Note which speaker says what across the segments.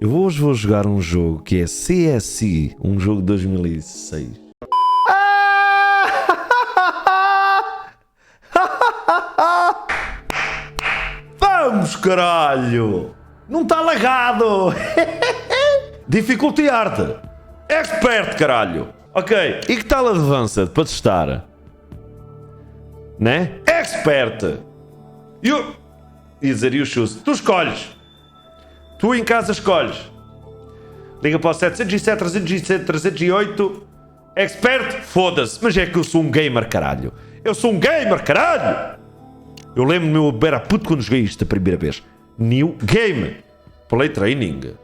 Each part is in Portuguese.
Speaker 1: Hoje vou jogar um jogo que é CSI, um jogo de 2006. Vamos, caralho! Não está lagado! Difficulty Art. Expert, caralho! Ok, e que tal Advanced para testar? Né? Expert! Ia dizer, you choose. Tu escolhes. Tu em casa escolhes. Liga para o 707, 307, 308. Expert, foda-se. Mas é que eu sou um gamer, caralho. Eu sou um gamer, caralho. Eu lembro-me do meu era puto quando joguei isto a primeira vez. New Game. Play Training.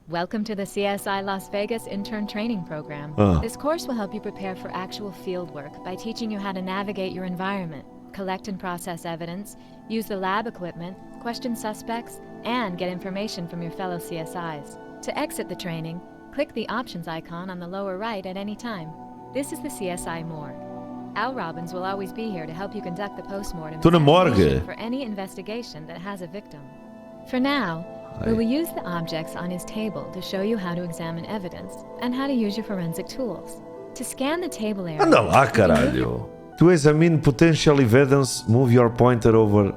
Speaker 2: Welcome to the CSI Las Vegas Intern Training Program. This course will help you prepare for actual field work by teaching you how to navigate your environment, collect and process evidence, use the lab equipment, question suspects, and get information from your fellow CSIs. To exit the training, click the options icon on the lower right at any time. This is the CSI Morgue. Al Robbins will always be here to help you conduct the postmortem examination for any investigation that has a victim. For now, we will use the objects on his table to show you how to examine evidence and how to use your forensic tools. To scan the table area...
Speaker 1: Anda lá, caralho. To examine potential evidence, move your pointer over...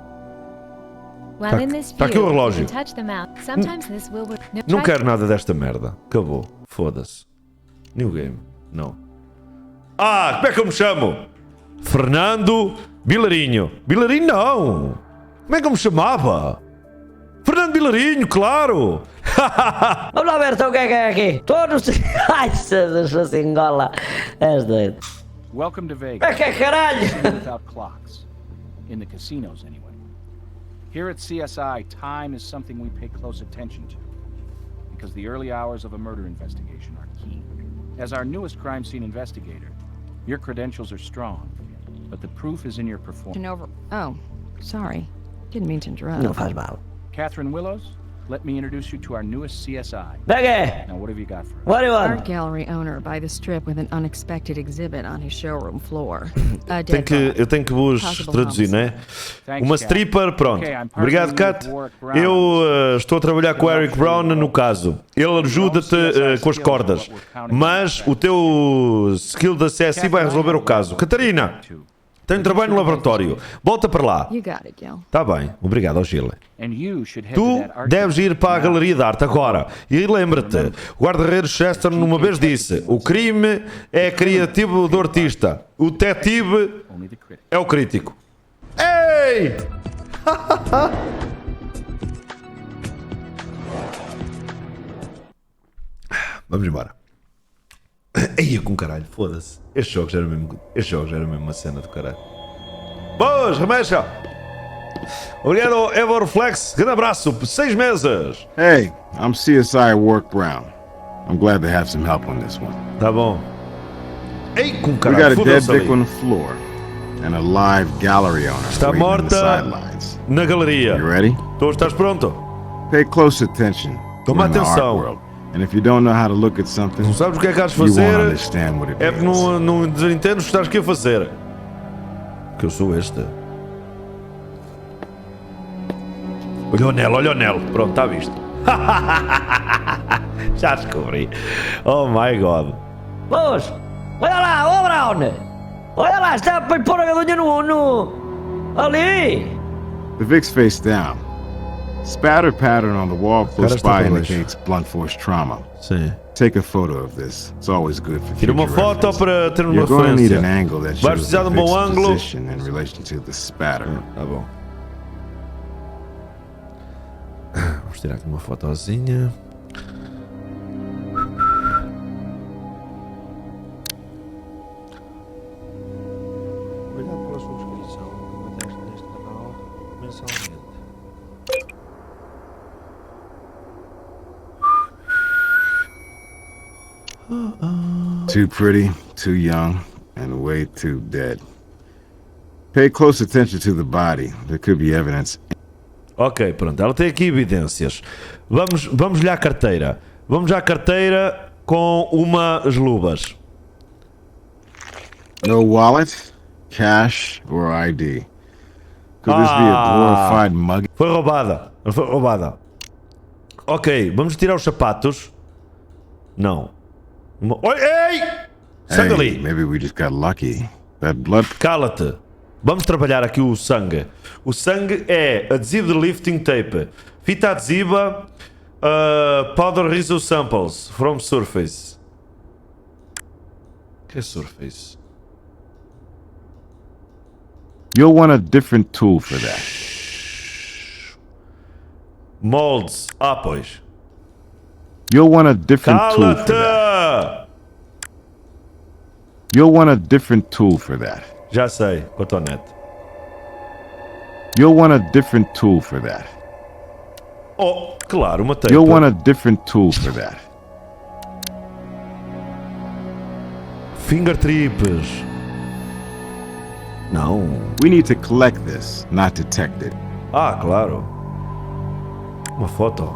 Speaker 2: While in this view, you can touch the mouse. Sometimes this will...
Speaker 1: Não quero nada desta merda. Acabou. Foda-se. New game. Não. Ah, como é que eu me chamo? Fernando Bilarinho. Bilarinho não. Como é que eu me chamava? Fernando Bilarinho, claro!
Speaker 3: Vamos lá ver então o que é aqui. Todos. Ai, se engola. És doido.
Speaker 4: Welcome to Vegas.
Speaker 3: É que é caralho?
Speaker 4: Without clocks. In the casinos, anyway. Here at CSI, time is something we pay close attention to. Because the early hours of a murder investigation are key. As our newest crime scene investigator, your credentials are strong. But the proof is in your performance.
Speaker 5: Oh, sorry. Didn't mean to interrupt.
Speaker 3: Não faz mal.
Speaker 4: Catherine Willows, let me introduce you to our newest CSI.
Speaker 3: Pegue!
Speaker 4: Now, what have you got for us?
Speaker 3: What do you want?
Speaker 5: Art gallery owner by the Strip with an unexpected exhibit on his showroom floor.
Speaker 1: Eu tenho que vos traduzir, né? Uma stripper, pronto. Obrigado, Kat. Eu estou a trabalhar com o Eric Brown no caso. Ele ajuda-te com as cordas. Mas o teu skill da CSI vai resolver o caso. Catarina! Tenho trabalho no laboratório. Volta para lá. Tá bem. Obrigado, Gil. Tu deves ir para a Galeria de Arte agora. E lembra-te, o guarda-redes Chester numa vez disse: o crime é criativo do artista. O detetive é o crítico. Ei! Vamos embora. Ia com caralho, foda-se. Este jogo já era mesmo uma cena do caralho. Boas, remexa! Obrigado, Evoreflex. Grande abraço, 6 meses.
Speaker 6: Hey, I'm CSI Work Brown. I'm glad to have some help on this one.
Speaker 1: Tá bom. Ei, com
Speaker 6: We
Speaker 1: caralho,
Speaker 6: got a dead dick on the floor and a live gallery owner
Speaker 1: Está
Speaker 6: waiting on the
Speaker 1: morta
Speaker 6: sidelines.
Speaker 1: na galeria.
Speaker 6: You ready?
Speaker 1: Tu estás pronto?
Speaker 6: Pay close attention.
Speaker 1: Toma
Speaker 6: We're in the art
Speaker 1: atenção.
Speaker 6: world. And if you don't know how to look at something,
Speaker 1: Não sabes o que é que has de
Speaker 6: you won't
Speaker 1: fazer?
Speaker 6: understand what it
Speaker 1: É porque
Speaker 6: means.
Speaker 1: não desentendes o que estás aqui a fazer. Que eu sou este. Olha o anel. Pronto, está visto. Já descobri. Oh my God.
Speaker 3: Vamos! Olha lá, ô Brown! Olha lá, está para pôr a galinha no... Ali!
Speaker 6: The Vic's face down. Spatter pattern on the wall close by indicates blunt force trauma.
Speaker 1: Sim.
Speaker 6: Take a photo of this. It's always good for
Speaker 1: Tira uma
Speaker 6: future
Speaker 1: foto
Speaker 6: reference.
Speaker 1: para ter uma
Speaker 6: You're going to need
Speaker 1: referência.
Speaker 6: an angle that
Speaker 1: Vais
Speaker 6: shows
Speaker 1: precisar
Speaker 6: the
Speaker 1: de um bom
Speaker 6: Vic's
Speaker 1: ângulo.
Speaker 6: position in relation to the spatter.
Speaker 1: Tá bom. Vamos tirar aqui uma fotozinha. Obrigado pela sua inscrição neste canal mensalmente.
Speaker 6: Too pretty, too young, and way too dead. Pay close attention to the body. There could be evidence.
Speaker 1: Ok, pronto. Ela tem aqui evidências. Vamos-lhe à carteira. Vamos à carteira com umas luvas.
Speaker 6: No wallet, cash, or ID. Could this be a glorified mug?
Speaker 1: Foi roubada. Foi roubada. Ok, vamos tirar os sapatos. Não. Oi, ei! Sangue ali.
Speaker 6: Maybe we just got lucky. That blood...
Speaker 1: Cala-te. Vamos trabalhar aqui o sangue. O sangue é adesivo de lifting tape, fita adesiva, powder residue samples from surface. O que é surface?
Speaker 6: You'll want a different tool for that.
Speaker 1: Molds. Ah, pois.
Speaker 6: You'll want a different tool for that.
Speaker 1: Cala-te!
Speaker 6: You'll want a different tool for that.
Speaker 1: Já sei, cotonete.
Speaker 6: You'll want a different tool for that.
Speaker 1: Oh, claro, uma tape.
Speaker 6: You'll want a different tool for that.
Speaker 1: Finger trips. Não.
Speaker 6: We need to collect this, not detect it.
Speaker 1: Ah, claro. Uma foto.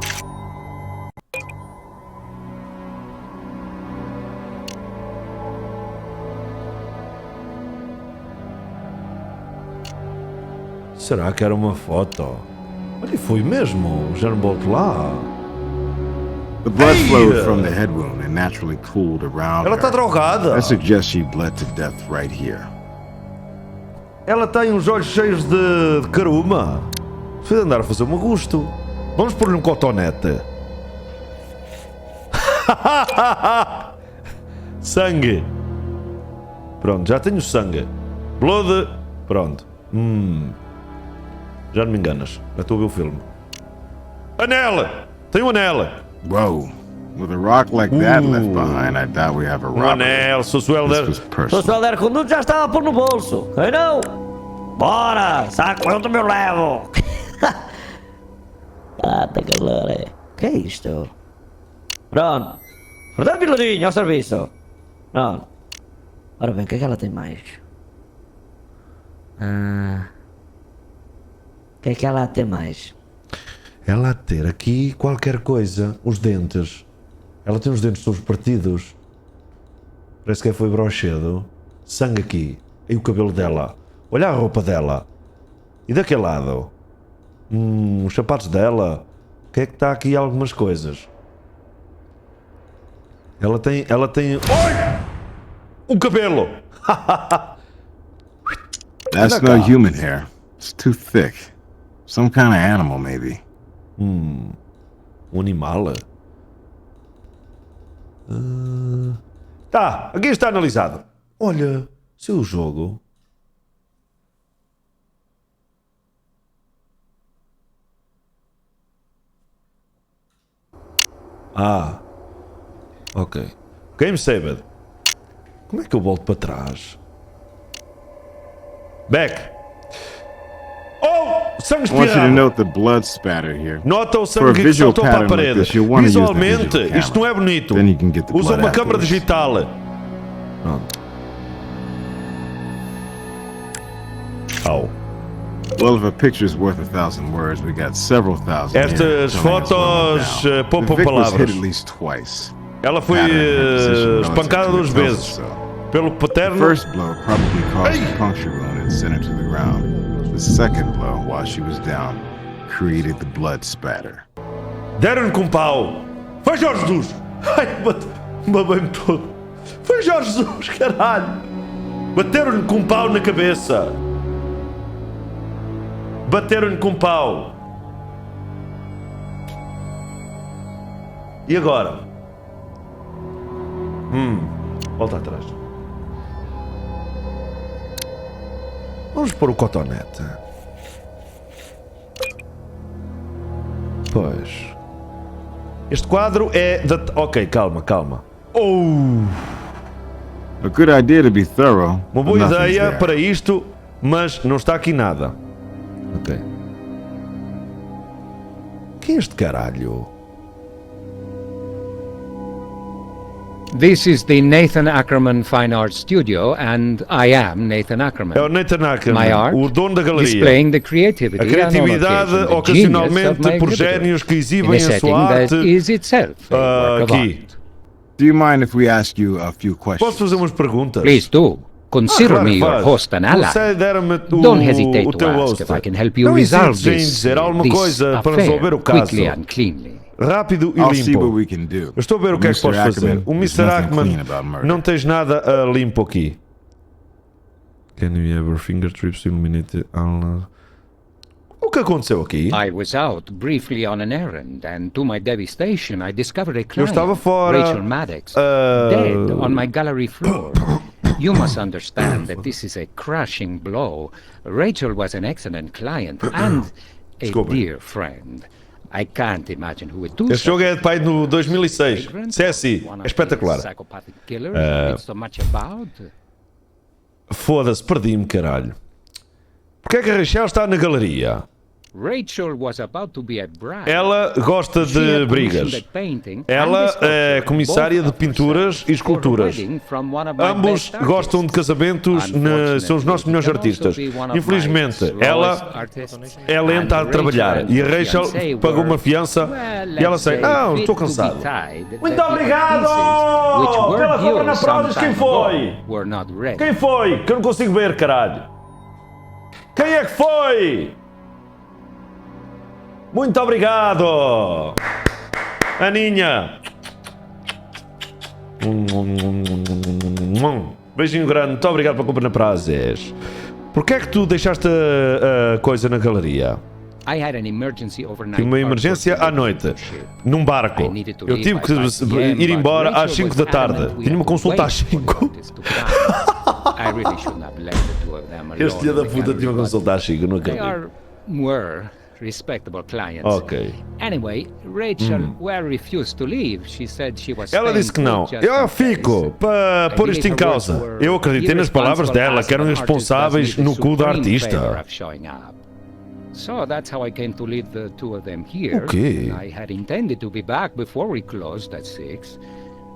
Speaker 1: Será que era uma foto? Olha, foi mesmo. Já não volto lá.
Speaker 6: The blood flowed from the head wound and naturally cooled around
Speaker 1: Ela está
Speaker 6: her.
Speaker 1: drogada.
Speaker 6: I suggest she bled to death right here.
Speaker 1: Ela tem uns olhos cheios de caruma. Foi andar a fazer um gosto. Vamos pôr-lhe um cotonete. Sangue. Pronto, já tenho sangue. Blood. Pronto. Já não me enganas. Já estou a ver o filme. Anel! Tem um anel!
Speaker 6: Whoa. With a rock like that left behind, I doubt we have a
Speaker 1: Um
Speaker 6: robbery.
Speaker 1: anel, sou
Speaker 6: This was
Speaker 1: Swelder.
Speaker 3: Se o
Speaker 6: personal.
Speaker 3: Solder conduto já estava por no bolso. Ei não? Bora! Saco quanto eu levo? Ah, tá calor, é. Que é isto? Pronto. Pronto, piladinho, ao serviço. Pronto. Ora bem, o que é que ela tem mais? O que é que ela tem mais?
Speaker 1: Ela há de ter aqui qualquer coisa. Os dentes. Ela tem os dentes todos partidos. Parece que foi brochedo. Sangue aqui. E o cabelo dela. Olha a roupa dela. E daquele lado? Os sapatos dela. O que é que está aqui? Algumas coisas. Ela tem... Oi! O cabelo!
Speaker 6: That's no human hair. It's too thick. Some kind of animal, maybe.
Speaker 1: Um animal? Tá, aqui está analisado. Olha, seu jogo. Ah, ok. Game saved. Como é que eu volto para trás? Back. Oh, sangue
Speaker 6: I want you to
Speaker 1: espirrado.
Speaker 6: note the blood spatter here.
Speaker 1: Nota o
Speaker 6: For a
Speaker 1: sangue que
Speaker 6: visual
Speaker 1: saltou para a
Speaker 6: pattern like
Speaker 1: parede.
Speaker 6: this, you'll want to use the
Speaker 1: Visualmente,
Speaker 6: visual
Speaker 1: isto não é
Speaker 6: camera.
Speaker 1: bonito.
Speaker 6: Then you can get the
Speaker 1: Usa
Speaker 6: blood
Speaker 1: uma câmara
Speaker 6: afterwards.
Speaker 1: digital. Pronto. Au.
Speaker 6: Well, if a picture's worth 1,000 words, we got several thousand.
Speaker 1: Estas
Speaker 6: here telling us what went
Speaker 1: fotos
Speaker 6: down.
Speaker 1: poupam
Speaker 6: The Vic was
Speaker 1: palavras.
Speaker 6: hit at least twice.
Speaker 1: Ela foi
Speaker 6: Pattern and position relative
Speaker 1: espancada
Speaker 6: to it
Speaker 1: 2
Speaker 6: tells us
Speaker 1: vezes.
Speaker 6: so.
Speaker 1: Pelo
Speaker 6: The
Speaker 1: paterno.
Speaker 6: first blow probably caused a puncture wound and sent her to the ground. The second blow, while she was down, created the blood spatter.
Speaker 1: Deram-lhe com pau. Foi Jorge Jesus. Ai, babei-me todo. Foi Jorge Jesus, caralho. Bateram-lhe com pau na cabeça. Bateram-lhe com pau. E agora? Volta atrás. Vamos pôr o cotonete. Pois. Este quadro é da... Ok, calma.
Speaker 6: A good idea to be thorough.
Speaker 1: Uma
Speaker 6: but
Speaker 1: boa
Speaker 6: nothing's
Speaker 1: ideia
Speaker 6: there.
Speaker 1: para isto, mas não está aqui nada. Ok. Quem é este caralho?
Speaker 7: This is the Nathan Ackerman Fine Arts Studio, and I am Nathan Ackerman.
Speaker 1: É o Nathan Ackerman,
Speaker 7: My art,
Speaker 1: o dono da galeria.
Speaker 7: displaying the creativity
Speaker 1: A criatividade,
Speaker 7: and on occasion, the
Speaker 1: ocasionalmente,
Speaker 7: genius of my
Speaker 1: por
Speaker 7: exhibitors,
Speaker 1: génios que
Speaker 7: in
Speaker 1: exibem
Speaker 7: a
Speaker 1: a
Speaker 7: setting
Speaker 1: sua
Speaker 7: that
Speaker 1: arte
Speaker 7: is itself a work of
Speaker 1: aqui.
Speaker 7: art.
Speaker 6: Do you mind if we ask you a few questions?
Speaker 1: Posso fazer umas perguntas?
Speaker 7: Please do. Consider
Speaker 1: claro
Speaker 7: me
Speaker 1: que
Speaker 7: your
Speaker 1: faz.
Speaker 7: host and ally.
Speaker 1: Considera-me
Speaker 7: Don't hesitate
Speaker 1: o
Speaker 7: to
Speaker 1: teu
Speaker 7: ask
Speaker 1: host.
Speaker 7: if I can help you
Speaker 1: Não
Speaker 7: resolve
Speaker 1: hesites em
Speaker 7: this,
Speaker 1: dizer alguma
Speaker 7: this
Speaker 1: coisa para
Speaker 7: affair
Speaker 1: resolver o caso.
Speaker 7: quickly and cleanly.
Speaker 1: Rápido e
Speaker 6: I'll see what
Speaker 1: limpo.
Speaker 6: we can do.
Speaker 1: Eu estou a ver o que é que podes fazer. O Mr. Ackman, não tens nada limpo aqui. Can you ever finger trips illuminate O que aconteceu aqui?
Speaker 7: I was out briefly on an errand, and to my devastation, I discovered a
Speaker 1: Eu
Speaker 7: client,
Speaker 1: estava fora.
Speaker 7: Rachel Maddox, dead on my gallery floor. You must understand that this is a crushing blow. Rachel was an excellent client and a
Speaker 1: Desculpa.
Speaker 7: dear friend. I can't imagine who would do
Speaker 1: Este jogo é de pai no 2006. CSI. É espetacular.
Speaker 7: Psychopathic killers I read so much about.
Speaker 1: Foda-se, perdi-me, caralho. Porquê é que a Rachel está na galeria?
Speaker 7: Rachel was about to be a bride.
Speaker 1: Ela gosta de brigas. Ela é comissária de pinturas e esculturas. Ambos gostam de casamentos, são os nossos melhores artistas. Infelizmente, ela é lenta a trabalhar e a Rachel pagou uma fiança e ela disse: estou cansado. Muito obrigado pela compra na PROZIS. Quem foi? Quem foi? Que eu não consigo ver, caralho. Quem é que foi? Muito obrigado, Aninha. Beijinho grande, muito obrigado pela compra na PROZIS. Porquê é que tu deixaste a coisa na galeria? Tive uma emergência à noite, num barco. Eu tive que ir embora às 5 da tarde. Tinha uma consulta às 5. Este dia da puta tinha uma consulta às 5, não acredito.
Speaker 7: Respectable clients.
Speaker 1: Ok.
Speaker 7: Anyway, Rachel refused to leave. She said she was.
Speaker 1: Ela disse que não. Eu fico para pôr isto em causa. Eu acreditei nas palavras dela, que eram responsáveis no cu da artista.
Speaker 7: So that's how I came to leave the two of them here.
Speaker 1: Okay.
Speaker 7: I had intended to be back before we closed at 6.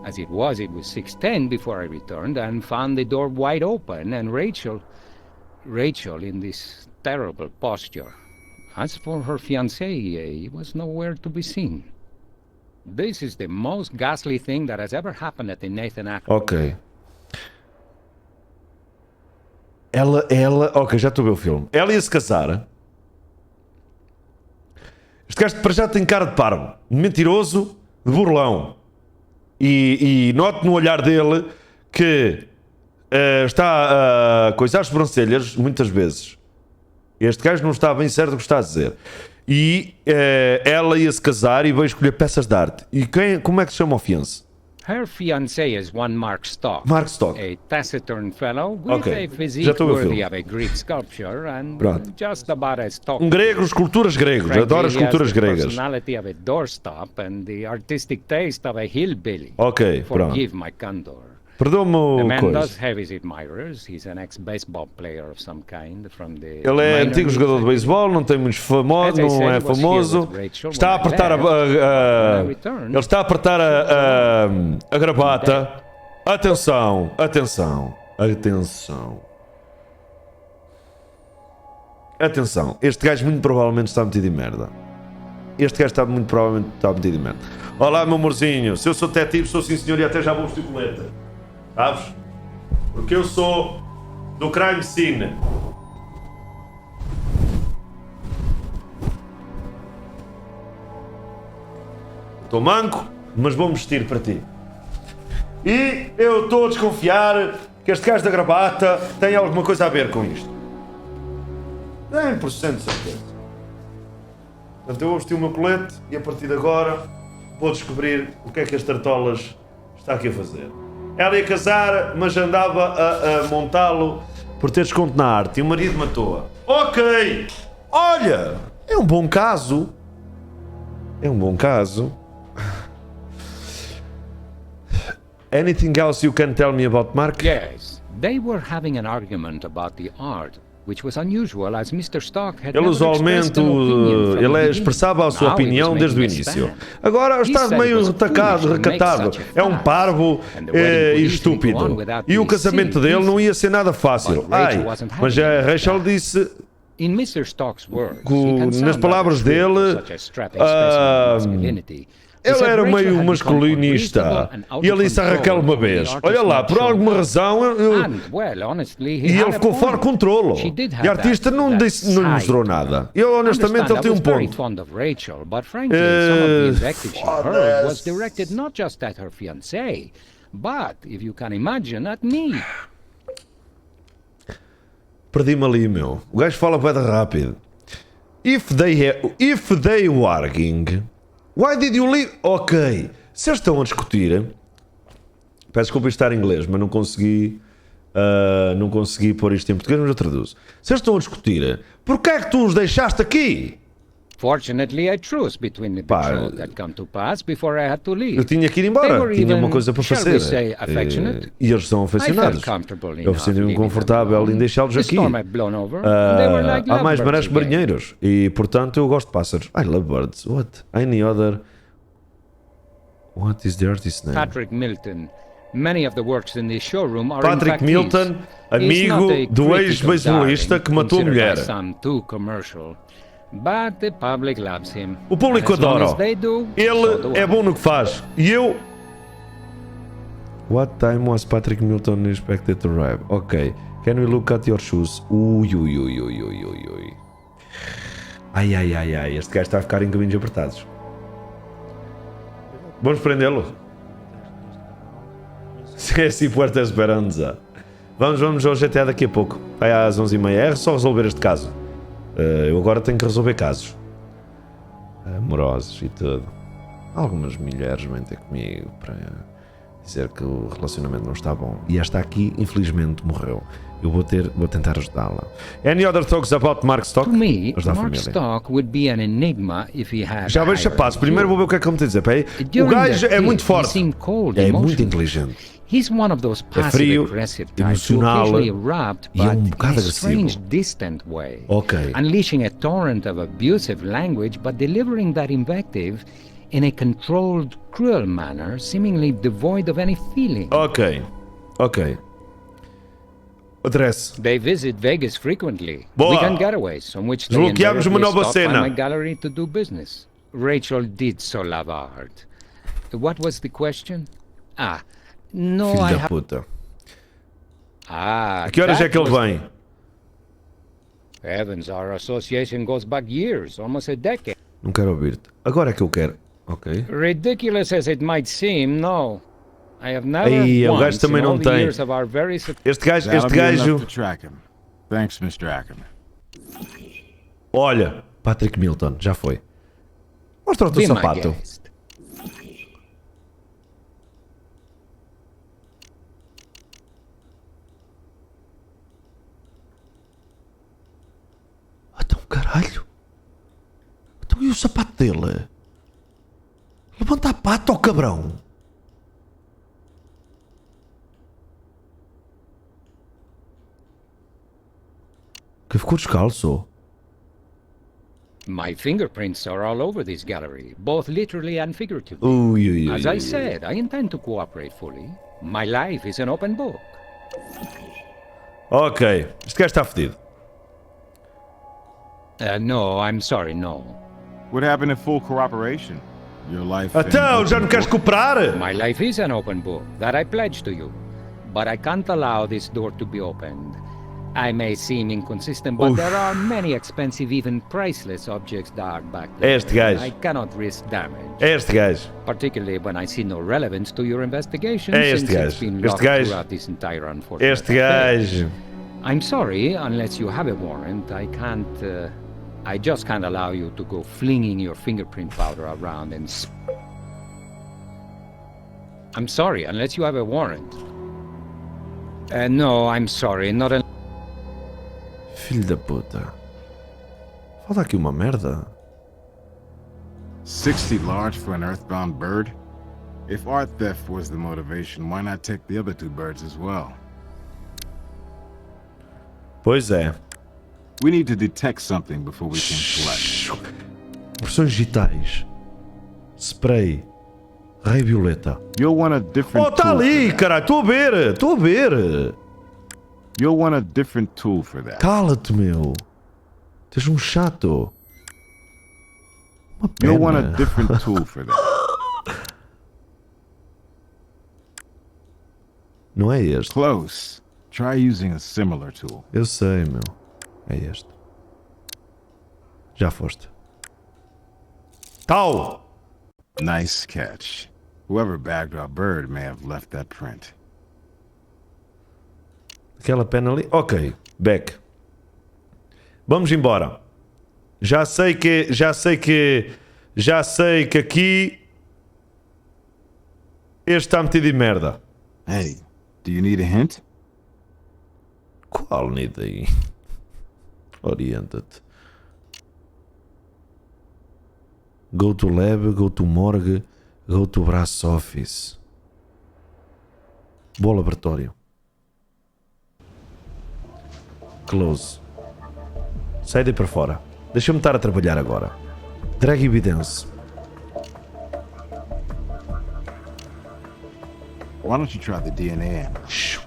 Speaker 7: As it was 6:10 before I returned and found the door wide open and Rachel in this terrible posture. As for her fiancé, he was nowhere to be seen. This is the most ghastly thing that has ever happened at the Nathan Ackman.
Speaker 1: Ok. Ok, já estou a ver o filme. Ela ia se casar. Este gajo para já tem cara de parvo, de mentiroso, de burlão. E noto no olhar dele que está a coisar as sobrancelhas muitas vezes. Este gajo não está bem certo do que está a dizer. E ela ia se casar e veio escolher peças de arte. E como é que se chama o fiancé?
Speaker 7: Her fiancé is one Mark Stock.
Speaker 1: Mark Stock.
Speaker 7: A taciturn fellow with a physique worthy of a Greek sculpture and just about as stock.
Speaker 1: Grego, esculturas gregos. Adoro as esculturas gregas.
Speaker 7: Personality of a doorstop and the artistic taste of a hillbilly.
Speaker 1: Ok, pronto.
Speaker 7: Forgive my candor.
Speaker 1: Perdoa-me o coisa.
Speaker 7: Does have his admirers. He's an ex-baseball player of some kind from the.
Speaker 1: Ele é antigo jogador de beisebol, não tem muitos famosos, não é famoso. Está a apertar ele está a apertar a gravata. Atenção, atenção, atenção. Atenção, este gajo muito provavelmente está metido em merda. Este gajo está muito provavelmente metido em merda. Olá, meu amorzinho, se eu sou detetive, sou sim senhor e até já vou vestir colete. Sabes? Porque eu sou do crime scene. Estou manco, mas vou-me vestir para ti. E eu estou a desconfiar que este gajo da gravata tem alguma coisa a ver com isto. 100% de certeza. Portanto, eu vou vestir o meu colete e a partir de agora vou descobrir o que é que as tartolas está aqui a fazer. Ela ia casar, mas andava a montá-lo por ter desconto na arte e o marido matou-a. Ok! Olha! É um bom caso. É um bom caso. Anything else you can tell me about Mark?
Speaker 7: Yes. They were having an argument about the art, which was unusual as Mr. Stock had
Speaker 1: ele usualmente expressava a sua opinião desde o início. Agora está meio recatado. É um parvo e estúpido. E o casamento dele não ia ser nada fácil. Mas a Rachel disse, nas palavras dele, Ele era meio masculinista. E ele disse a Raquel uma vez: olha lá, por alguma razão e ele ficou fora de controlo. E a artista não lhe mostrou nada. Eu honestamente ele tem um ponto. Perdi-me ali, meu. O gajo fala bem rápido. If they arguing, why did you leave? Ok. Se eles estão a discutir, peço desculpa estar em inglês, mas não consegui pôr isto em português, mas eu traduzo. Se eles estão a discutir, porquê é que tu os deixaste aqui?
Speaker 7: Fortunately, a truce between the betrothed had come to pass before I had to leave.
Speaker 1: Eu tinha que ir embora, tinha uma coisa para fazer. E eles são aficionados. Eu sinto-me confortável em deixá-los aqui. Há mais marés que marinheiros. E, portanto, eu gosto de pássaros. I love birds. What? Any other... What is the artist's name?
Speaker 7: Patrick Milton. Many of the works in this showroom are
Speaker 1: Patrick Milton, amigo do ex-beisbolista que matou a mulher.
Speaker 7: But the public loves him.
Speaker 1: O público adora. Ele é bom no que faz. E eu... What time was Patrick Milton expected to arrive? Ok. Can we look at your shoes? Ui. Ai. Este gajo está a ficar em caminhos apertados. Vamos prendê-lo. CSI Puerta Esperanza. Vamos ao GTA daqui a pouco. Vai às 11h30. É só resolver este caso. Eu agora tenho que resolver casos amorosos e tudo. Algumas mulheres vêm ter comigo para dizer que o relacionamento não está bom. E esta aqui, infelizmente, morreu. Eu vou tentar ajudá-la. Any other talks about Mark Stock?
Speaker 7: To me, Mark Stock would be an enigma if he had.
Speaker 1: Já vejo chapaço. Primeiro vou ver o que é que ele me tem a dizer. O gajo é muito forte. É muito inteligente.
Speaker 7: He's one of those
Speaker 1: é frio, emocional e um bocado agressivo.
Speaker 7: Distant way,
Speaker 1: ok.
Speaker 7: Unleashing a torrent of abusive language, but delivering that invective in a controlled, cruel manner, seemingly devoid of any feeling.
Speaker 1: Ok. Address.
Speaker 7: They visit Vegas frequently.
Speaker 1: Boa.
Speaker 7: Weekend getaways, on which they
Speaker 1: Desbloqueamos uma nova
Speaker 7: stop
Speaker 1: cena.
Speaker 7: by my gallery to do business. Rachel did so love art. What was the question? No,
Speaker 1: filho da puta.
Speaker 7: A
Speaker 1: que horas é que ele vem?
Speaker 7: Heavens, our association goes back years, almost a decade.
Speaker 1: Não quero ouvir-te. Agora é que eu quero. Ok.
Speaker 7: Ridiculous as it might seem, no. I have never
Speaker 1: o gajo também não tem. Este gajo...
Speaker 6: Thanks, Mr. Ackerman.
Speaker 1: Olha, Patrick Milton, já foi. Mostra o teu sapato. Caralho. Então e o sapato dele? Levanta a pata, ó cabrão. Que ficou descalço.
Speaker 7: My fingerprints are all over this gallery, both literally and figuratively. As I said, I intend to cooperate fully. My life is an open book.
Speaker 1: Ok. Este gajo está fedido.
Speaker 7: No, I'm sorry, no.
Speaker 6: What happened to full cooperation? Your life.
Speaker 1: Então, já não queres cooperar?
Speaker 7: My life is an open book, that I pledge to you. But I can't allow this door to be opened. I may seem inconsistent, but there are many expensive, even priceless objects dark back there.
Speaker 1: Este gajo.
Speaker 7: I cannot risk damage.
Speaker 1: Este gajo.
Speaker 7: Particularly when I see no relevance to your investigation.
Speaker 1: Este gajo. Este gajo. Este gajo.
Speaker 7: I'm sorry, unless you have a warrant, I just can't allow you to go flinging your fingerprint powder around and... I'm sorry, unless you have a warrant. No, I'm sorry, not a...
Speaker 1: Filho da puta. Falta aqui uma merda.
Speaker 6: 60 large for an earthbound bird? If art theft was the motivation, why not take the other 2 birds as well?
Speaker 1: Pois é.
Speaker 6: We need to detect something before we can collect.
Speaker 1: Impressões digitais. Spray. Ray violeta.
Speaker 6: You'll want a different
Speaker 1: tool. Oh, tá ali, caralho. Estou a ver.
Speaker 6: You'll want a different tool for that.
Speaker 1: Cala-te, meu. Tens chato. Uma pena.
Speaker 6: You'll want a different tool for that.
Speaker 1: Não é este.
Speaker 6: Close. Try using a similar tool.
Speaker 1: Eu sei, meu. É este. Já foste. Tal!
Speaker 6: Nice catch. Whoever bagged our bird may have left that print.
Speaker 1: Aquela pena ali. Ok, back. Vamos embora. Já sei que aqui este está metido em merda.
Speaker 6: Hey, do you need a hint?
Speaker 1: Qual need aí? Orienta-te. Go to lab, go to morgue, go to brass office. Boa laboratório. Close. Sai daí para fora. Deixa-me estar a trabalhar agora. Drag evidence.
Speaker 6: Why don't you try the DNA analysis?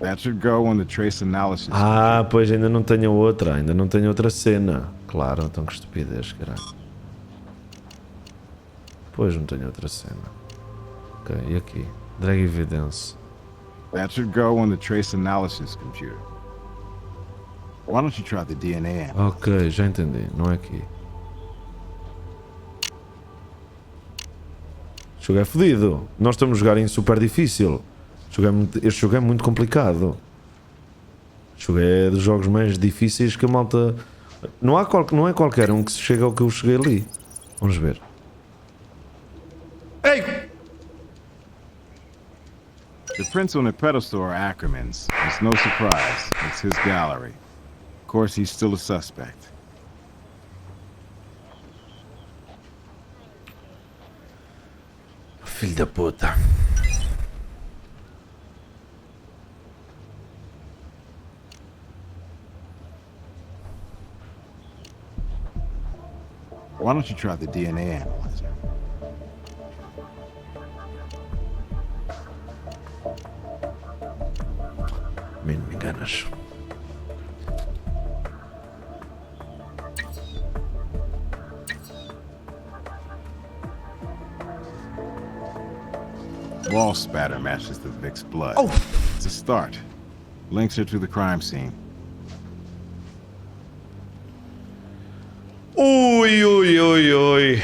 Speaker 6: That should go on the trace analysis.
Speaker 1: Ah, pois ainda não tenho outra. Ainda não tenho outra cena. Claro, então que estupidez, caralho. Pois não tenho outra cena. Ok, e aqui? Drag evidence.
Speaker 6: That should go on the trace analysis computer. Why don't you try the DNA analysis?
Speaker 1: Ok, já entendi. Não é aqui. Este jogo é fodido. Nós estamos a jogar em super difícil. Este jogo é muito complicado. Este jogo é dos jogos mais difíceis que a malta... Não é qualquer um que se chega ao que eu cheguei ali. Vamos ver. Ei!
Speaker 6: The prints on the pedestal are Ackerman's. It's no surprise. It's his gallery. Of course, he's still a suspect.
Speaker 1: Filho da puta.
Speaker 6: Why don't you try the DNA analyzer?
Speaker 1: Me enganas.
Speaker 6: Wall spatter matches the Vic's blood.
Speaker 1: Oh.
Speaker 6: It's a start. Links her to the crime scene.
Speaker 1: Ui, ui, ui, ui.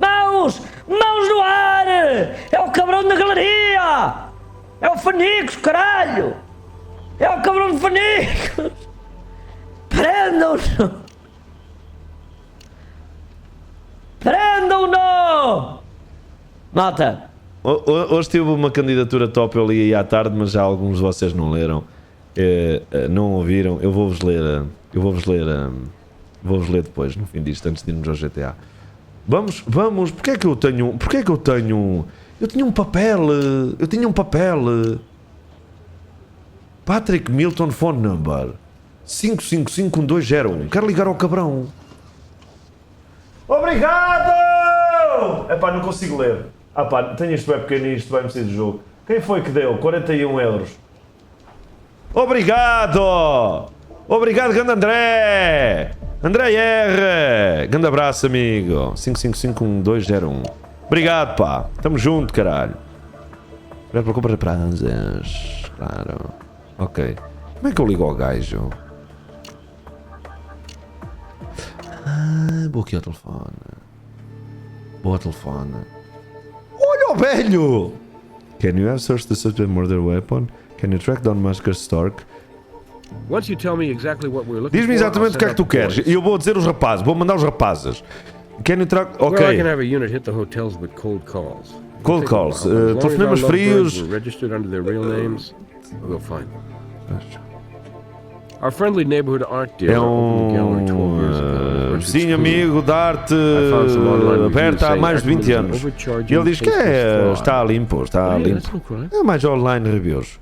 Speaker 3: Mãos! Mãos no ar! É o cabrão da galeria! É o FANICOS, caralho! É o cabrão de FANICOS! Prendam-no! Prendam-no! Malta!
Speaker 1: Hoje tive uma candidatura top, eu li aí à tarde, mas já alguns de vocês não leram. Não ouviram, eu vou-vos ler depois, no fim disto, antes de irmos ao GTA. Vamos, porque é que eu tenho um papel, Patrick Milton phone number 5551201, quero ligar ao cabrão. Obrigado! Epá, não consigo ler. Ah pá, tenho isto bem pequeno e isto vai-me sair do jogo. Quem foi que deu? 41 euros. Obrigado! Obrigado, grande André! André R! Grande abraço, amigo. 5551201. Obrigado, pá. Tamo junto, caralho. Obrigado pela compra de prazes. Claro. Ok. Como é que eu ligo ao gajo? Ah, vou aqui ao telefone. Olha o velho! Can you have searched the suspect murder weapon? Can you track down Masker Stark? Diz-me exatamente o que é que tu queres. E eu vou dizer os rapazes, vou mandar os rapazes. Can you track... Ok. Cold calls. Telefonemas frios. É um vizinho amigo da arte aberta há mais de 20 anos. E ele diz que está limpo. É mais online reviews.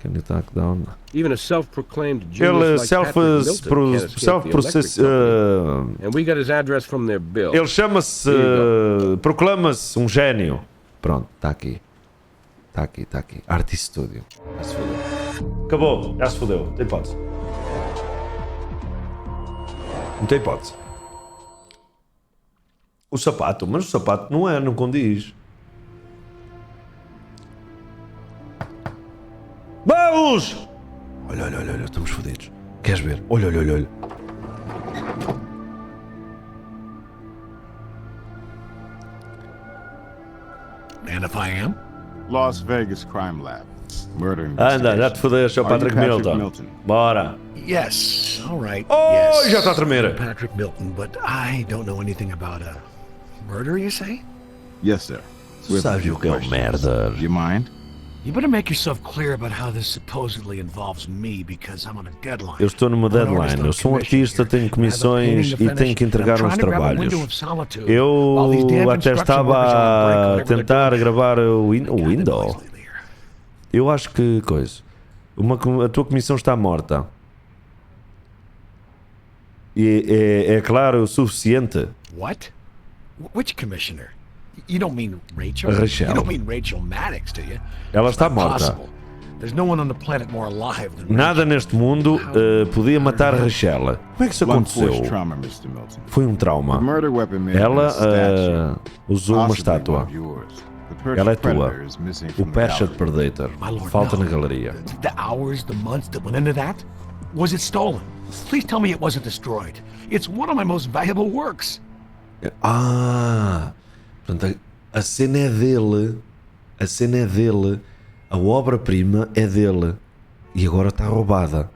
Speaker 1: Can you track down? Ele ele chama-se, proclama-se um gênio. Pronto, está aqui. Está aqui, está aqui. Arte Studio. Já se fodeu. Acabou, já se fodeu. Não tem hipótese. Não tem hipótese. O sapato, mas o sapato não é, não condiz. Vamos! Olha, olha, olha, olha, estamos fodidos. Queres ver? Olha, olha, olha, olha.
Speaker 8: And if I am?
Speaker 6: Las Vegas Crime Lab. Murder
Speaker 1: Anda, já te fodeste, é o Patrick Milton. Bora.
Speaker 8: Yes, all right.
Speaker 1: Oh,
Speaker 8: yes.
Speaker 1: já está a tremer.
Speaker 8: Patrick Milton, but I don't know anything about a murder, you say?
Speaker 6: Yes, sir.
Speaker 1: Sabe o que é o merda?
Speaker 6: You mind?
Speaker 8: You better make yourself clear about how this supposedly involves me because I'm on a deadline.
Speaker 1: Eu estou numa deadline. Eu sou um artista, tenho comissões e tenho que entregar uns trabalhos. Eu até estava a tentar gravar o window. Eu acho que coisa. A tua comissão está morta. E é claro o suficiente.
Speaker 8: What? Which commissioner? You don't mean Rachel?
Speaker 1: Rachel.
Speaker 8: You don't mean Rachel Maddox, do you?
Speaker 1: Ela está morta.
Speaker 8: There's no one on the planet more alive than
Speaker 1: Nada neste mundo podia matar Rachel. Como é que isso aconteceu? Foi um trauma. Ela usou uma estátua. Ela é tua. O Patched Predator. Falta na galeria.
Speaker 8: The hours, the months that went into that? Was it stolen? Please tell me it wasn't destroyed. It's one of my most valuable works.
Speaker 1: Portanto, a cena é dele. A cena é dele. A obra-prima é dele. E agora está roubada.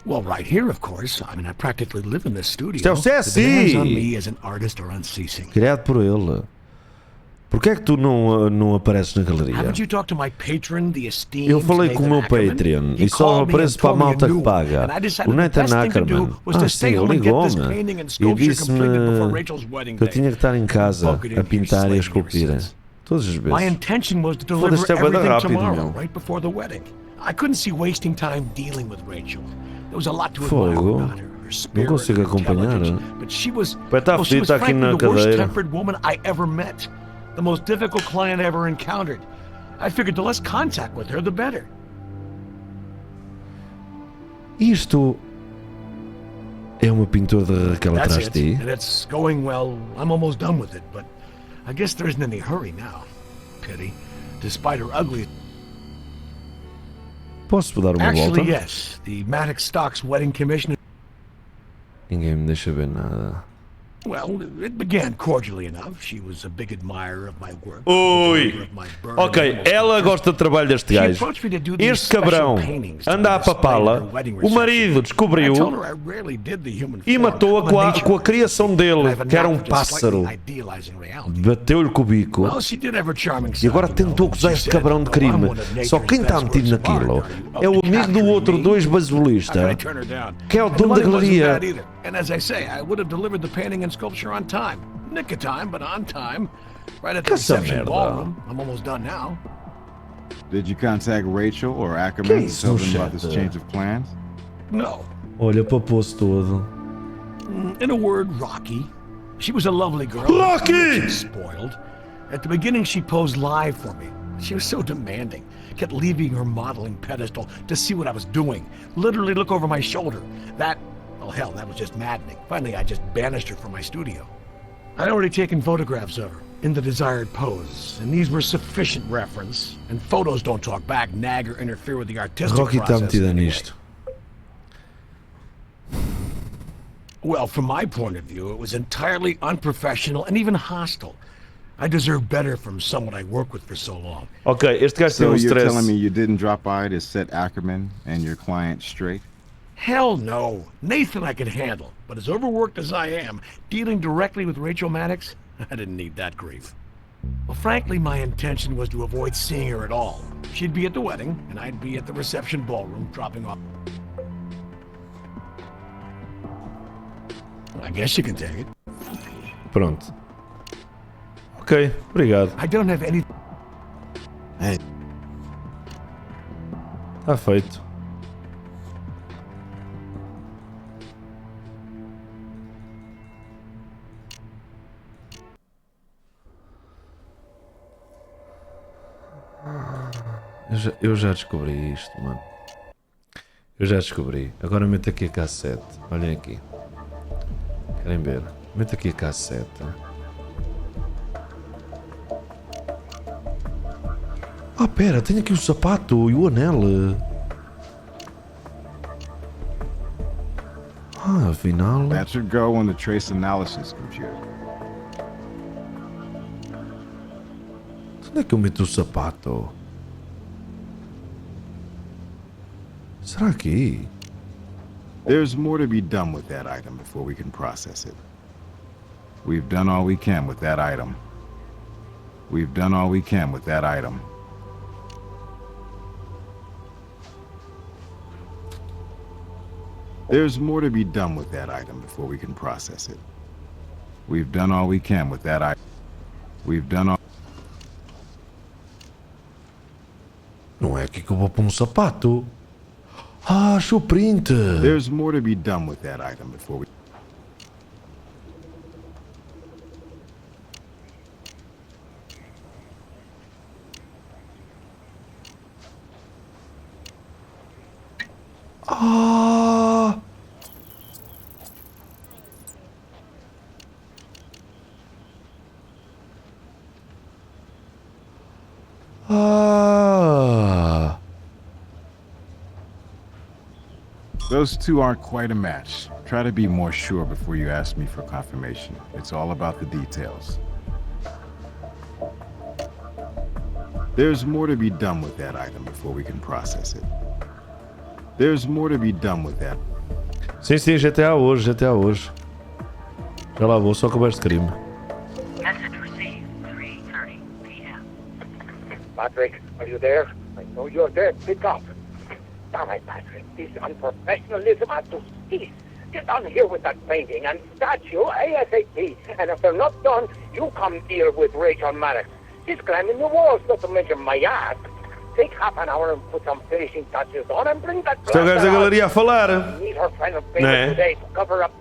Speaker 8: Well, right here, of course. I mean, I practically live in this studio.
Speaker 1: Isto é o CSI!
Speaker 8: On me as an artist are unceasing.
Speaker 1: Criado por ele. Porquê é que tu não apareces na galeria? Eu falei com o meu Patreon e só apareço para a malta que paga. O Nathan Ackerman. Sim, ele ligou-me e disse-me que eu tinha que estar em casa a pintar e a esculpir. Todas as vezes. Foda-se, é bem rápido, meu. Fogo. Não consigo acompanhar. Vai estar fedido, está aqui na cadeira.
Speaker 8: The most difficult client I ever encountered. I figured the less contact with her, the better.
Speaker 1: Isto é uma pintura de Raquel atrás de ti?
Speaker 8: And it's going well. I'm almost done with it, but I guess there isn't any hurry now. Pity. Despite her ugly...
Speaker 1: Posso dar uma volta?
Speaker 8: Actually, yes. The Maddox Stocks wedding commission...
Speaker 1: Ninguém me deixa ver nada.
Speaker 8: Well, it began cordially enough. She was a big admirer of my work.
Speaker 1: Ui! Ok, ela gosta do trabalho deste gajo. Este cabrão anda a papá-la. O marido descobriu e matou-a com a criação dele, que era um pássaro. Bateu-lhe com o bico. E agora tentou acusar este cabrão de crime. Só quem está metido naquilo é o amigo do outro dois basebolista, que é o dono da galeria.
Speaker 8: And as I say, I would have delivered the painting and sculpture on time. Nick of time, but on time. Right at the reception ballroom. I'm almost done now.
Speaker 6: Did you contact Rachel or Ackerman to tell them about this change of plans?
Speaker 8: No.
Speaker 1: Olha para o poço todo.
Speaker 8: In a word, rocky. She was a lovely girl.
Speaker 1: Rocky!
Speaker 8: Spoiled. At the beginning, she posed live for me. She was so demanding. Kept leaving her modeling pedestal to see what I was doing. Literally look over my shoulder. Oh hell, that was just maddening. Finally, I just banished her from my studio. I'd already taken photographs of her in the desired pose, and these were sufficient reference. And photos don't talk back, nag, or interfere with the artistic
Speaker 1: Rocky
Speaker 8: process.
Speaker 1: Rocky está metida nisto.
Speaker 8: Well, from my point of view, it was entirely unprofessional and even hostile. I deserve better from someone I worked with for so long.
Speaker 1: Okay, este gajo tem
Speaker 6: you're
Speaker 1: stress.
Speaker 6: Telling me you didn't drop by to set Ackerman and your client straight?
Speaker 8: Hell no. Nathan I could handle, but as overworked as I am, dealing directly with Rachel Maddox, I didn't need that grief. Well, frankly, my intention was to avoid seeing her at all. She'd be at the wedding, and I'd be at the reception ballroom dropping off. I guess you can take it.
Speaker 1: Pronto. Ok, obrigado.
Speaker 8: I don't have any...
Speaker 1: Está feito. Eu já descobri isto, mano. Eu já descobri. Agora meto aqui a cassete. Olhem aqui. Querem ver? Meto aqui a cassete. Ah, pera, tenho aqui o sapato e o anel. Ah, afinal.
Speaker 6: That should go on the trace analysis computer.
Speaker 1: Onde é que eu meto o sapato? Será aqui?
Speaker 6: There's more to be done with that item before we can process it. We've done all we can with that item. We've done all we can with that item. There's more to be done with that item before we can process it. We've done all we can with that item. We've done all...
Speaker 1: Não é aqui que eu vou pôr um sapato. Ah, achou o print.
Speaker 6: There's more to be done with that item before we...
Speaker 1: Ah! Ah!
Speaker 6: Those two aren't quite a match. Try to be more sure before you ask me for confirmation. It's all about the details. There's more to be done with that item before we can process it. There's more to be done with that.
Speaker 1: Sim, sim, GTA hoje, GTA hoje. Já lá vou, só com o de crime.
Speaker 9: Message received, 3:30 p.m.
Speaker 10: Patrick, are you there? I know you're there. Pick up. Damn it, Patrick. This unprofessionalism has to cease. Get on here with that painting and statue ASAP. And if they're not done, you come deal with Rachel Maddox. She's climbing the walls, not to mention my ass. Take half an hour and put some finishing touches on and bring that
Speaker 1: Estou gajo da galeria a falar.
Speaker 10: Need her final payment today to cover up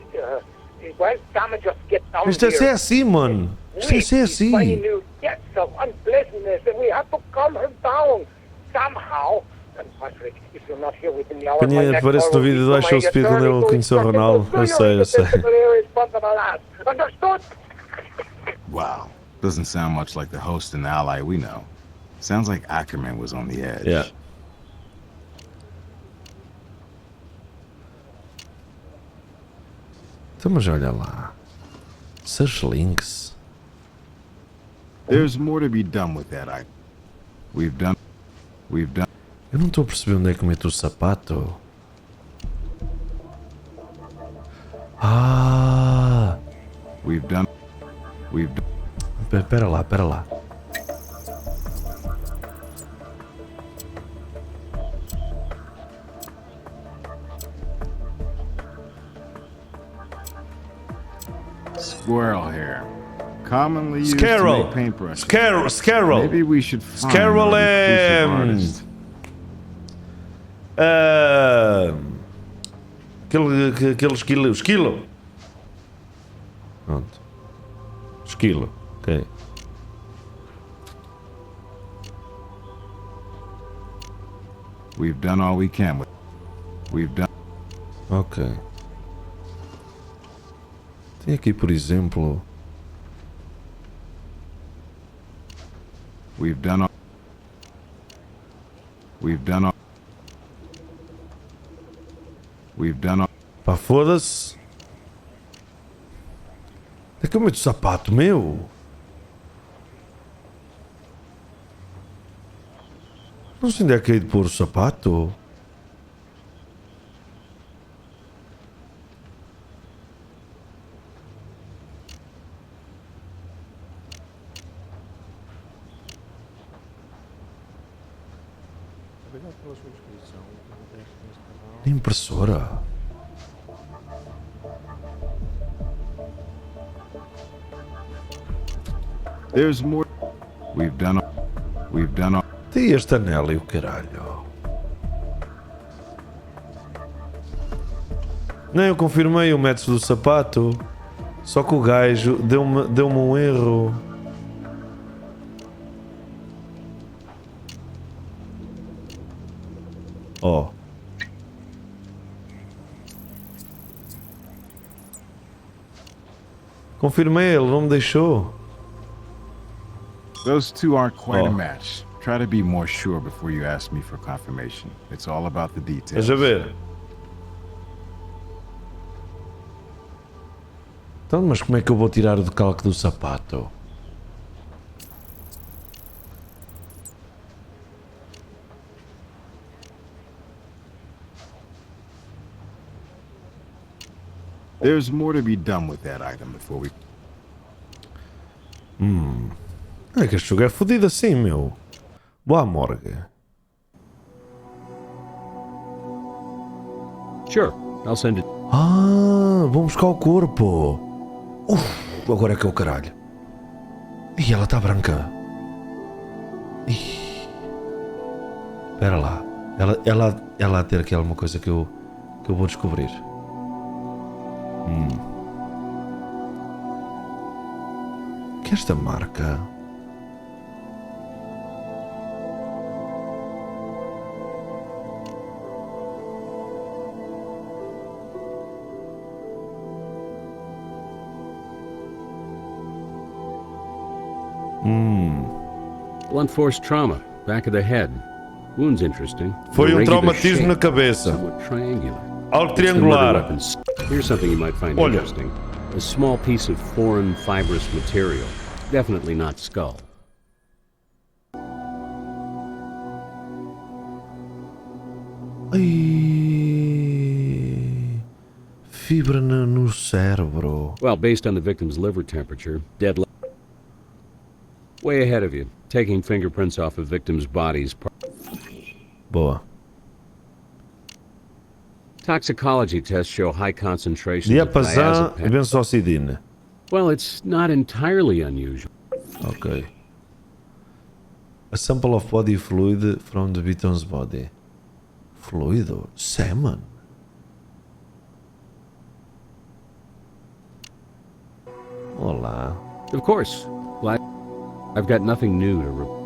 Speaker 10: well, damage just get down
Speaker 1: Isto é CSI, mano. Isto é CSI.
Speaker 10: New depths of unpleasantness and we have to calm her down somehow. And Patrick, if you're not here within the hour,
Speaker 1: Parece no vídeo do I Show Speed quando ele conheceu o Ronaldo. Eu sei, eu sei.
Speaker 10: Understood?
Speaker 6: Wow. Doesn't sound much like the host and ally we know. Sounds like Ackerman was on the edge.
Speaker 1: Yeah. Então, mas olha lá. Search links.
Speaker 6: There's more to be done with that item. We've done.
Speaker 1: Eu não estou a perceber onde é que eu meto o sapato. Ah!
Speaker 6: We've done.
Speaker 1: Pera lá, pera lá.
Speaker 6: Squirrel hair. Commonly used
Speaker 1: Scarrow.
Speaker 6: to make paintbrushes.
Speaker 1: Scarrow.
Speaker 6: Maybe we should find
Speaker 1: Scarrow
Speaker 6: an inclusive artist.
Speaker 1: Aquele esquilo. Pronto. Esquilo. Ok.
Speaker 6: We've done all we can with. We've done.
Speaker 1: Ok. Tem aqui, por exemplo.
Speaker 6: We've done all.
Speaker 1: Pá, foda-se. É que eu meto o sapato meu. Não sei onde é que hei de pôr o sapato. Impressora.
Speaker 6: There's more. We've done.
Speaker 1: Tem este anel e o caralho. Não, eu confirmei o método do sapato. Só que o gajo deu-me um erro. Ó. Confirmei, ele não me deixou.
Speaker 6: Those two aren't quite a match. Try to be more sure before you ask me for confirmation. It's all about the details.
Speaker 1: Deixa ver. Então, mas como é que eu vou tirar o decalque do sapato?
Speaker 6: There's more to be done with that item before we...
Speaker 1: É que este jogo é fodido assim, meu. Boa morgue.
Speaker 11: Sure, I'll send it.
Speaker 1: Ah, vamos buscar o corpo. Uf, agora é que é o caralho. Ih, ela está branca. Ih. Espera lá. Ela a ter aqui alguma coisa que eu vou descobrir. Que é esta marca?
Speaker 11: Blunt force trauma, back of the head. Wound's interesting.
Speaker 1: Foi traumatismo na cabeça.
Speaker 11: Triangular.
Speaker 1: Algo triangular.
Speaker 11: Here's something you might find interesting. A small piece of foreign fibrous material. Definitely not skull.
Speaker 1: Ai, fibra no cérebro.
Speaker 11: Well, based on the victim's liver temperature, dead way ahead of you, taking fingerprints off of victims' bodies.
Speaker 1: Boa.
Speaker 11: Toxicology tests show high concentrations of
Speaker 1: Diapazan e
Speaker 11: diazepam.
Speaker 1: benzocidina.
Speaker 11: Well, it's not entirely unusual.
Speaker 1: Ok. A sample of body fluid from the victim's body. Fluido? Semen? Olá.
Speaker 11: Of course. I've got nothing new to report.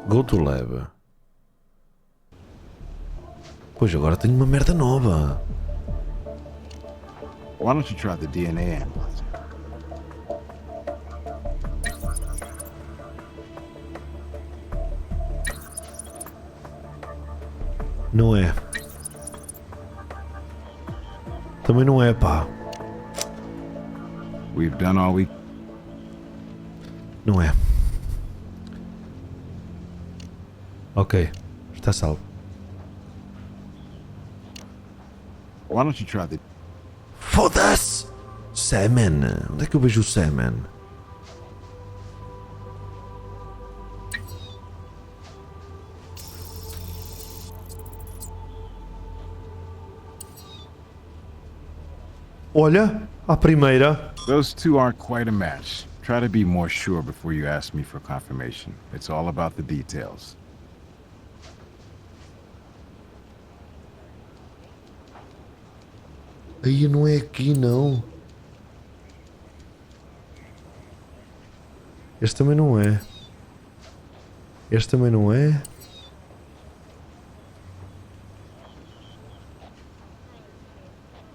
Speaker 1: Go to lab. Pois agora tenho uma merda nova.
Speaker 6: Why don't you try the DNA analyzer?
Speaker 1: Não é. Também não é, pá.
Speaker 6: We've done all we...
Speaker 1: Não é. Ok. Está salvo.
Speaker 6: Why don't you try the...
Speaker 1: Foda-se! Semen. Onde é que eu vejo o semen? Olha, a primeira.
Speaker 6: Those two aren't quite a match. Try to be more sure before you ask me for confirmation. It's all about the details.
Speaker 1: Aí não é aqui, não. Este também não é. Este também não é.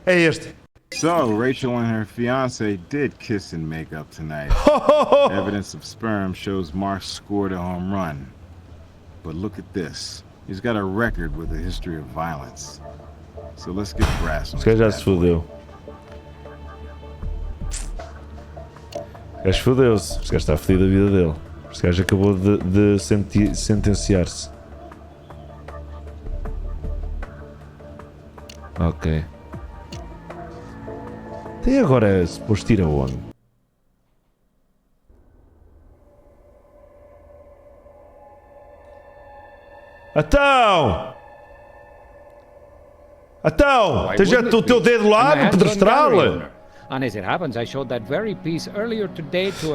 Speaker 1: É este.
Speaker 6: So, Rachel and her fiance did kiss and make up tonight. Evidence of sperm shows Mark scored a home run. But look at this. He's got a record with a history of violence. So let's get brass on
Speaker 1: Esse gajo já se fodeu. Esse gajo fodeu-se. Este gajo está fodido a vida dele. Este gajo acabou de sentenciar-se. Ok. Até agora é suposto ir aonde? Então! Então! Tens já o teu dedo lá no pedestral?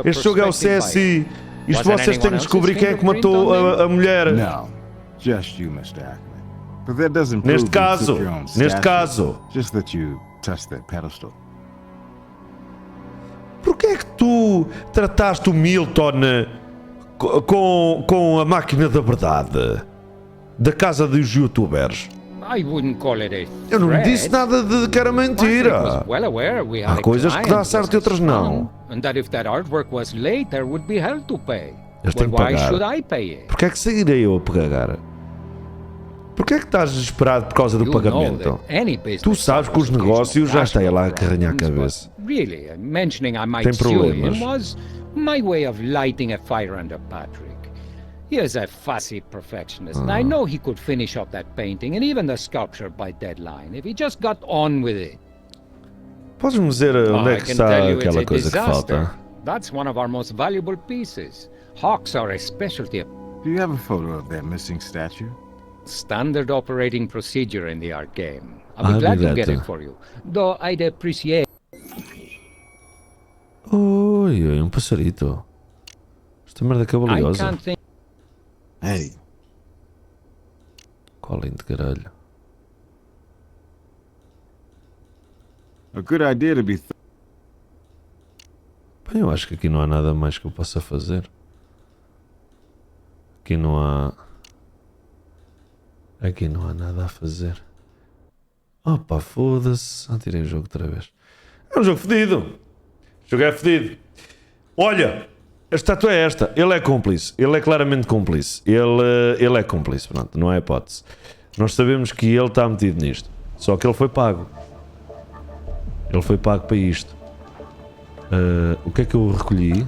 Speaker 1: Este jogo é o CSI. Isto vocês têm de descobrir quem é que matou a mulher.
Speaker 6: No, just you, Mr. Ackman. But that doesn't prove
Speaker 1: Neste caso,
Speaker 6: your own
Speaker 1: neste
Speaker 6: statue.
Speaker 1: caso.
Speaker 6: Just that you touched that pedestal.
Speaker 1: Porquê é que tu trataste o Milton com a máquina da verdade da casa dos youtubers? Eu não disse nada de que era mentira. Há coisas que dá certo e outras não. Eles têm que pagar. Porquê é que seguirei eu a pagar? Porquê é que estás desesperado por causa do pagamento? Tu sabes que os negócios já está lá a carranhar a cabeça. Tem problemas.
Speaker 7: He is a fussy perfectionist, and I know he could finish up that painting and even the sculpture by deadline if he just got on with it.
Speaker 1: Podes-me dizer onde é que está aquela coisa que falta?
Speaker 7: That's one of our most valuable pieces. Hawks are a specialty.
Speaker 6: Do you have a photo of that missing statue?
Speaker 7: Standard operating procedure in the art game. I'll be glad to get it for you, though I'd appreciate.
Speaker 1: Oi, passarito. Esta merda é cabalhosa.
Speaker 6: Hey.
Speaker 1: Colin de caralho.
Speaker 6: A good idea to be.
Speaker 1: Bem, eu acho que aqui não há nada mais que eu possa fazer. Aqui não há nada a fazer. Opa, foda-se. Tirei o jogo outra vez. É um jogo fedido. O jogo é fedido. Olha, a estátua é esta. Ele é cúmplice. Ele é claramente cúmplice. Ele é cúmplice. Pronto, não é hipótese. Nós sabemos que ele está metido nisto. Só que ele foi pago. Ele foi pago para isto. O que é que eu recolhi?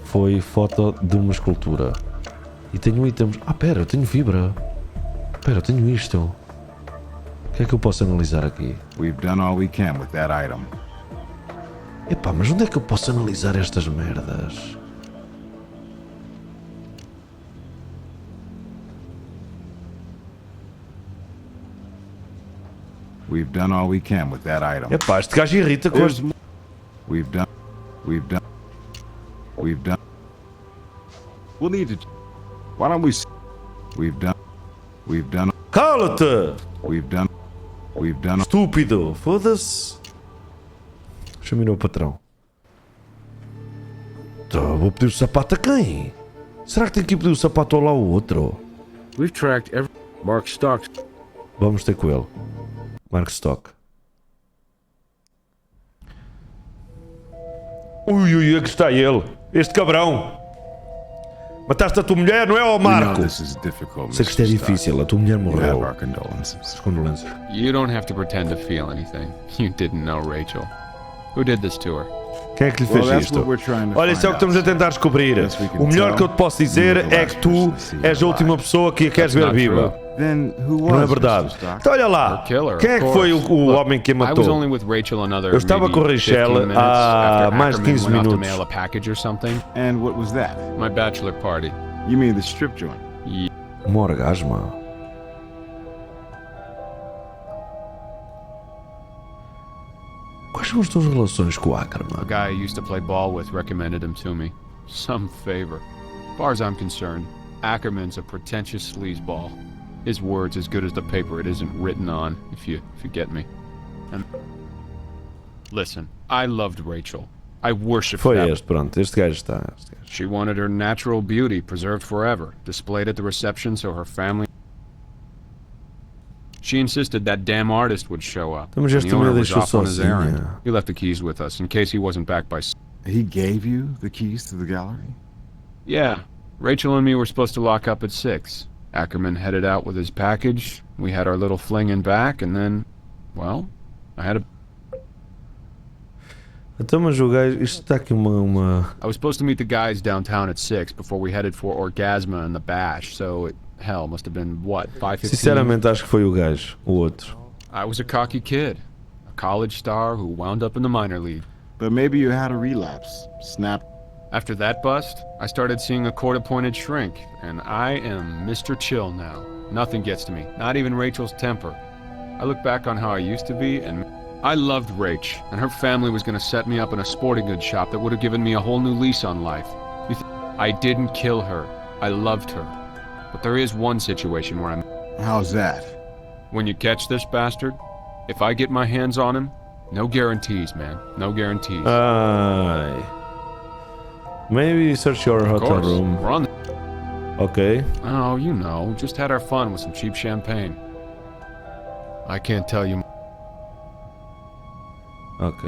Speaker 1: Foi foto de uma escultura. E tenho itens. Pera, eu tenho fibra. Pera, eu tenho isto. O que é que eu posso analisar aqui?
Speaker 6: We've done all we can with that item.
Speaker 1: Epá, mas onde é que eu posso analisar estas merdas?
Speaker 6: We've done all we can with that item.
Speaker 1: Epá, este gajo irrita com as...
Speaker 6: We've done. We'll need to. Why don't we? We've done.
Speaker 1: Cala-te!
Speaker 6: We've done.
Speaker 1: Estúpido! Foda-se! Chama-me o patrão. Então, vou pedir o sapato a quem? Será que tem que ir pedir o sapato ao lá ao outro?
Speaker 11: We've tracked every Mark Stocks.
Speaker 1: Vamos ter com ele. Mark Stock. Ui, aqui está ele. Este cabrão. Mataste a tua mulher, não é, ó Marco? Sei que isto é difícil. A tua mulher morreu. As condolências.
Speaker 12: You don't have to pretend to feel anything. You didn't know Rachel. Who did this to her?
Speaker 1: Quem é que lhe fez isto? Olha, isso é o que estamos a tentar descobrir. O melhor que eu te posso dizer é que tu és a última pessoa que a queres ver viva. Não é verdade. Então olha lá. Quem é que foi o homem que a matou? Eu estava com Rachel há mais de 15 minutos.
Speaker 6: And what was that?
Speaker 12: My bachelor party.
Speaker 6: You mean the strip joint?
Speaker 1: Um orgasmo. Quais são as tuas relações com o Ackerman?
Speaker 12: A guy I used to play ball with recommended him to me. Some favor. As far as I'm concerned, Ackerman's a pretentious sleazeball. His word's as good as the paper it isn't written on, if you get me. And listen, I loved Rachel. I worshipped
Speaker 1: that. Este, pronto. Este gajo está.
Speaker 12: She wanted her natural beauty preserved forever, displayed at the reception so her family... She insisted that damn artist would show up.
Speaker 1: Mas este também deixou sozinho.
Speaker 12: He left the keys with us, in case he wasn't back by...
Speaker 6: He gave you the keys to the gallery?
Speaker 12: Yeah. Rachel and me were supposed to lock up at 6. Ackerman headed out with his package. We had our little fling in back, and then... Well, I had a...
Speaker 1: Então, mas o gajo... Isto está aqui uma...
Speaker 12: I was supposed to meet the guys downtown at 6 before we headed for Orgasma and the Bash, so it... Hell, must have been, what, 5:15?
Speaker 1: Sinceramente, acho que foi o gajo, o outro.
Speaker 12: I was a cocky kid. A college star who wound up in the minor league.
Speaker 6: But maybe you had a relapse. Snap.
Speaker 12: After that bust, I started seeing a court-appointed shrink, and I am Mr. Chill now. Nothing gets to me, not even Rachel's temper. I look back on how I used to be, and I loved Rach, and her family was gonna set me up in a sporting goods shop that would have given me a whole new lease on life. I didn't kill her. I loved her. But there is one situation where I'm...
Speaker 6: How's that?
Speaker 12: When you catch this bastard, if I get my hands on him, No guarantees, man. No guarantees.
Speaker 1: Maybe search your
Speaker 12: Of
Speaker 1: hotel
Speaker 12: course.
Speaker 1: room.
Speaker 12: We're on the...
Speaker 1: Okay.
Speaker 12: Oh, you know, just had our fun with some cheap champagne. I can't tell you...
Speaker 1: Ok.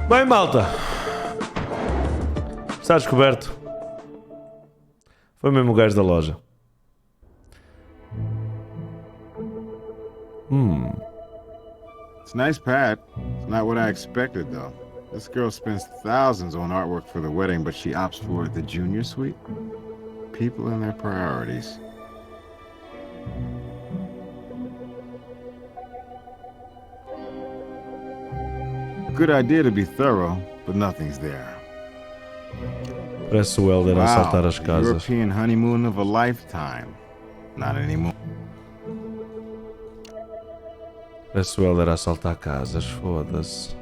Speaker 1: Bem, malta. Está descoberto. Foi mesmo o gajo da loja.
Speaker 6: It's a nice pad. It's not what I expected, though. This girl spends thousands on artwork for the wedding, but she opts for the junior suite? People and their priorities. Good idea to be thorough, but nothing's there.
Speaker 1: Parece o Helder a assaltar as
Speaker 6: the
Speaker 1: casas.
Speaker 6: European honeymoon of a lifetime. Not anymore.
Speaker 1: Parece o Helder a assaltar casas. Foda-se.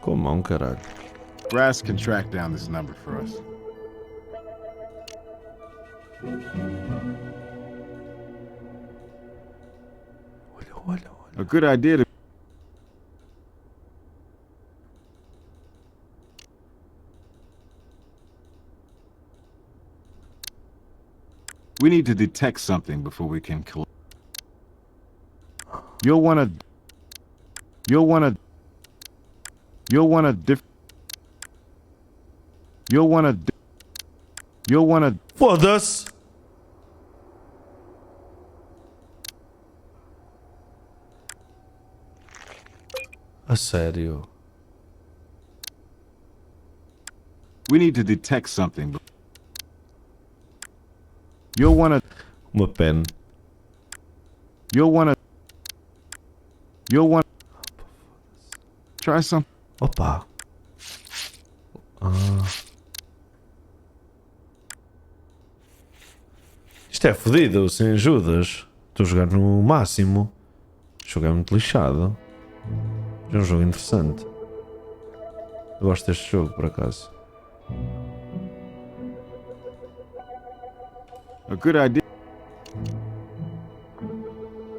Speaker 1: Com mão, caralho.
Speaker 6: Brass can track down this number for us. A good idea to... We need to detect something before we can kill. You'll wanna
Speaker 1: Foda-se! A sério?
Speaker 6: We need to detect something. You'll wanna...
Speaker 1: Uma pen.
Speaker 6: You'll wanna... Try some...
Speaker 1: Opa! Isto é fodido, sem ajudas. Estou a jogar no máximo. O jogo é muito lixado. É um jogo interessante. Eu gosto deste jogo, por acaso.
Speaker 6: A good idea.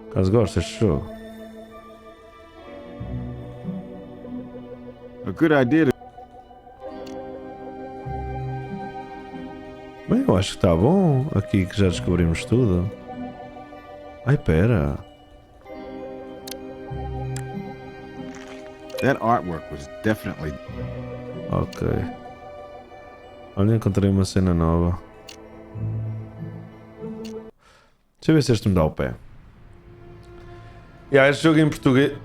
Speaker 1: Por acaso gosto deste jogo.
Speaker 6: A good idea to...
Speaker 1: Bem, eu acho que está bom. Aqui que já descobrimos tudo. Ai, pera.
Speaker 6: That artwork was definitely...
Speaker 1: Ok. Olha, encontrei uma cena nova. Deixa eu ver se este me dá o pé. Este jogo em português...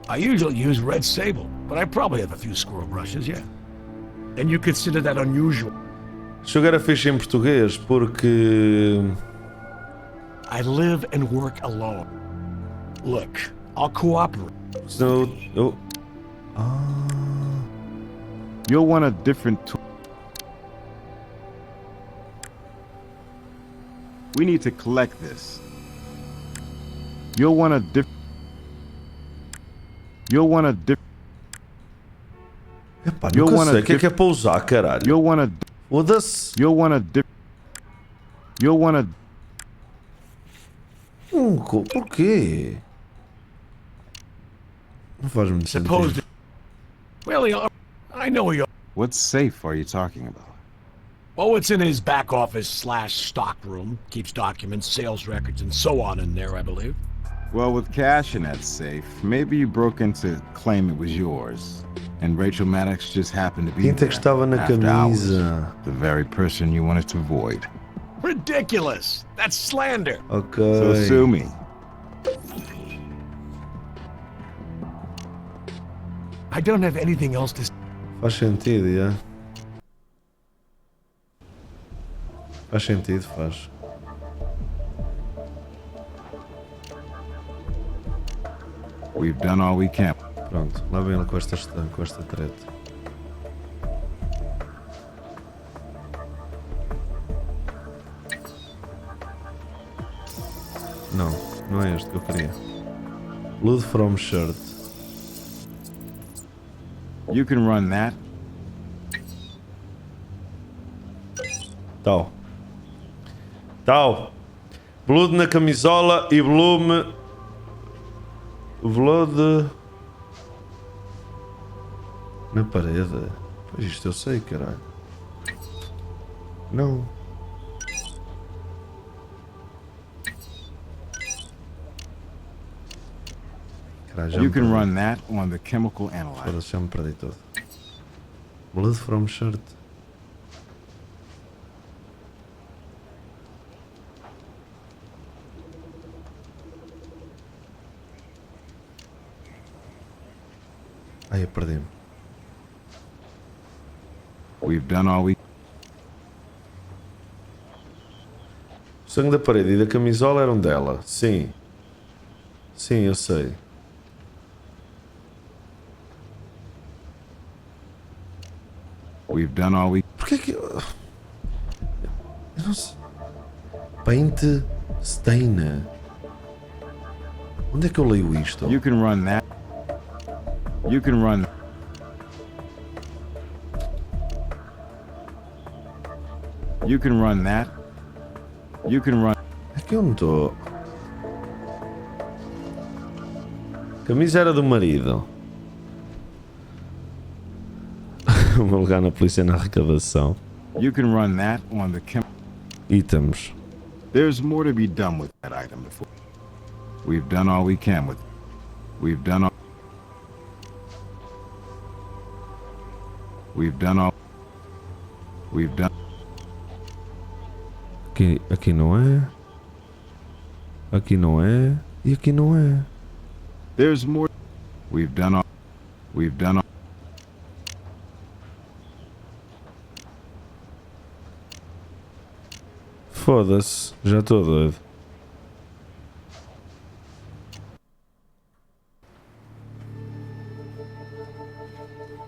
Speaker 8: I usually use red sable, but I probably have a few squirrel brushes, yeah. And you consider that unusual?
Speaker 1: Este jogo era fixe em português porque...
Speaker 8: I live and work alone. Look, I'll cooperate.
Speaker 1: So,
Speaker 6: You'll want a different tool. We need to collect this. You'll want a different... You'll want a different...
Speaker 1: Epá, nunca sei o que é para usar, caralho.
Speaker 6: You'll want a...
Speaker 1: Foda-se.
Speaker 6: You'll want a different... You'll want a...
Speaker 1: Porquê? Não faz muito sentido.
Speaker 8: Well, I know he...
Speaker 6: What safe are you talking about?
Speaker 8: Oh, it's in his back office / stock room. Keeps documents, sales records, and so on in there, I believe.
Speaker 6: Well, with cash in that safe, maybe you broke in to claim it was yours. And Rachel Maddox just happened to be
Speaker 1: Quem é que estava na camisa?
Speaker 6: The very person you wanted to avoid.
Speaker 8: Ridiculous! That's slander!
Speaker 1: Ok.
Speaker 6: So sue me.
Speaker 8: I don't have anything else to...
Speaker 1: Faz sentido, yeah. Faz sentido, faz.
Speaker 6: We've done all we can.
Speaker 1: Pronto, lá vem ele com esta treta. Não, não é este que eu queria. Blood from shirt.
Speaker 6: You can run that.
Speaker 1: Tal. Blood na camisola e volume... Blood... Na parede. Pois isto eu sei, caralho. Não. Caralho,
Speaker 6: You can run that on the chemical analyzer.
Speaker 1: Foda-se, já me perdi todo. Blood from shirt. Ai, eu perdi-me.
Speaker 6: We've done all we...
Speaker 1: O sangue da parede e da camisola eram dela. Sim. Sim, eu sei.
Speaker 6: We've done all we...
Speaker 1: Porquê que... Eu não sei. Paint stain. Onde é que eu leio isto?
Speaker 6: You can run that. You can run... You can run that. You can run...
Speaker 1: É que eu não estou... Camisa era do marido. Vou lugar na polícia na arrecadação.
Speaker 6: You can run that on the chem...
Speaker 1: Itens.
Speaker 6: There's more to be done with that item before. We've done all we can with... We've done all... We've done all... We've done...
Speaker 1: Aqui não é. Aqui não é. E aqui não é.
Speaker 6: There's more... We've done all... We've done all...
Speaker 1: Foda-se. Já estou doido.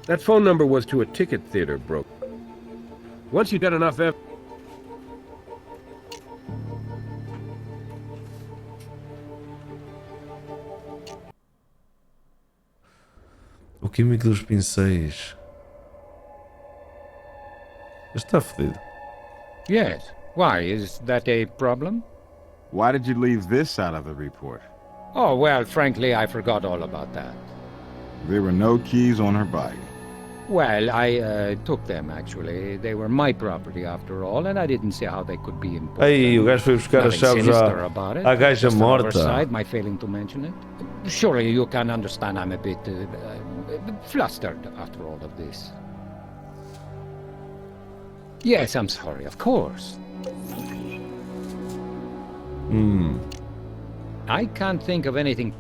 Speaker 11: That phone number was to a ticket theater, bro. Once you got enough evidence...
Speaker 1: O químico dos pincéis. Está fedido.
Speaker 7: Yes. Why? Is that a problem?
Speaker 6: Why did you leave this out of the report?
Speaker 7: Oh, well, frankly, I forgot all about that.
Speaker 6: There were no keys on her body.
Speaker 7: Well, I took them, actually. They were my property, after all, and I didn't see how they could be important.
Speaker 1: Aí, o gajo foi buscar as chaves à gaja morta.
Speaker 7: My failing to mention it. Surely you can understand I'm a bit flustered after all of this. Yes, I'm sorry, of course. I can't think of anything.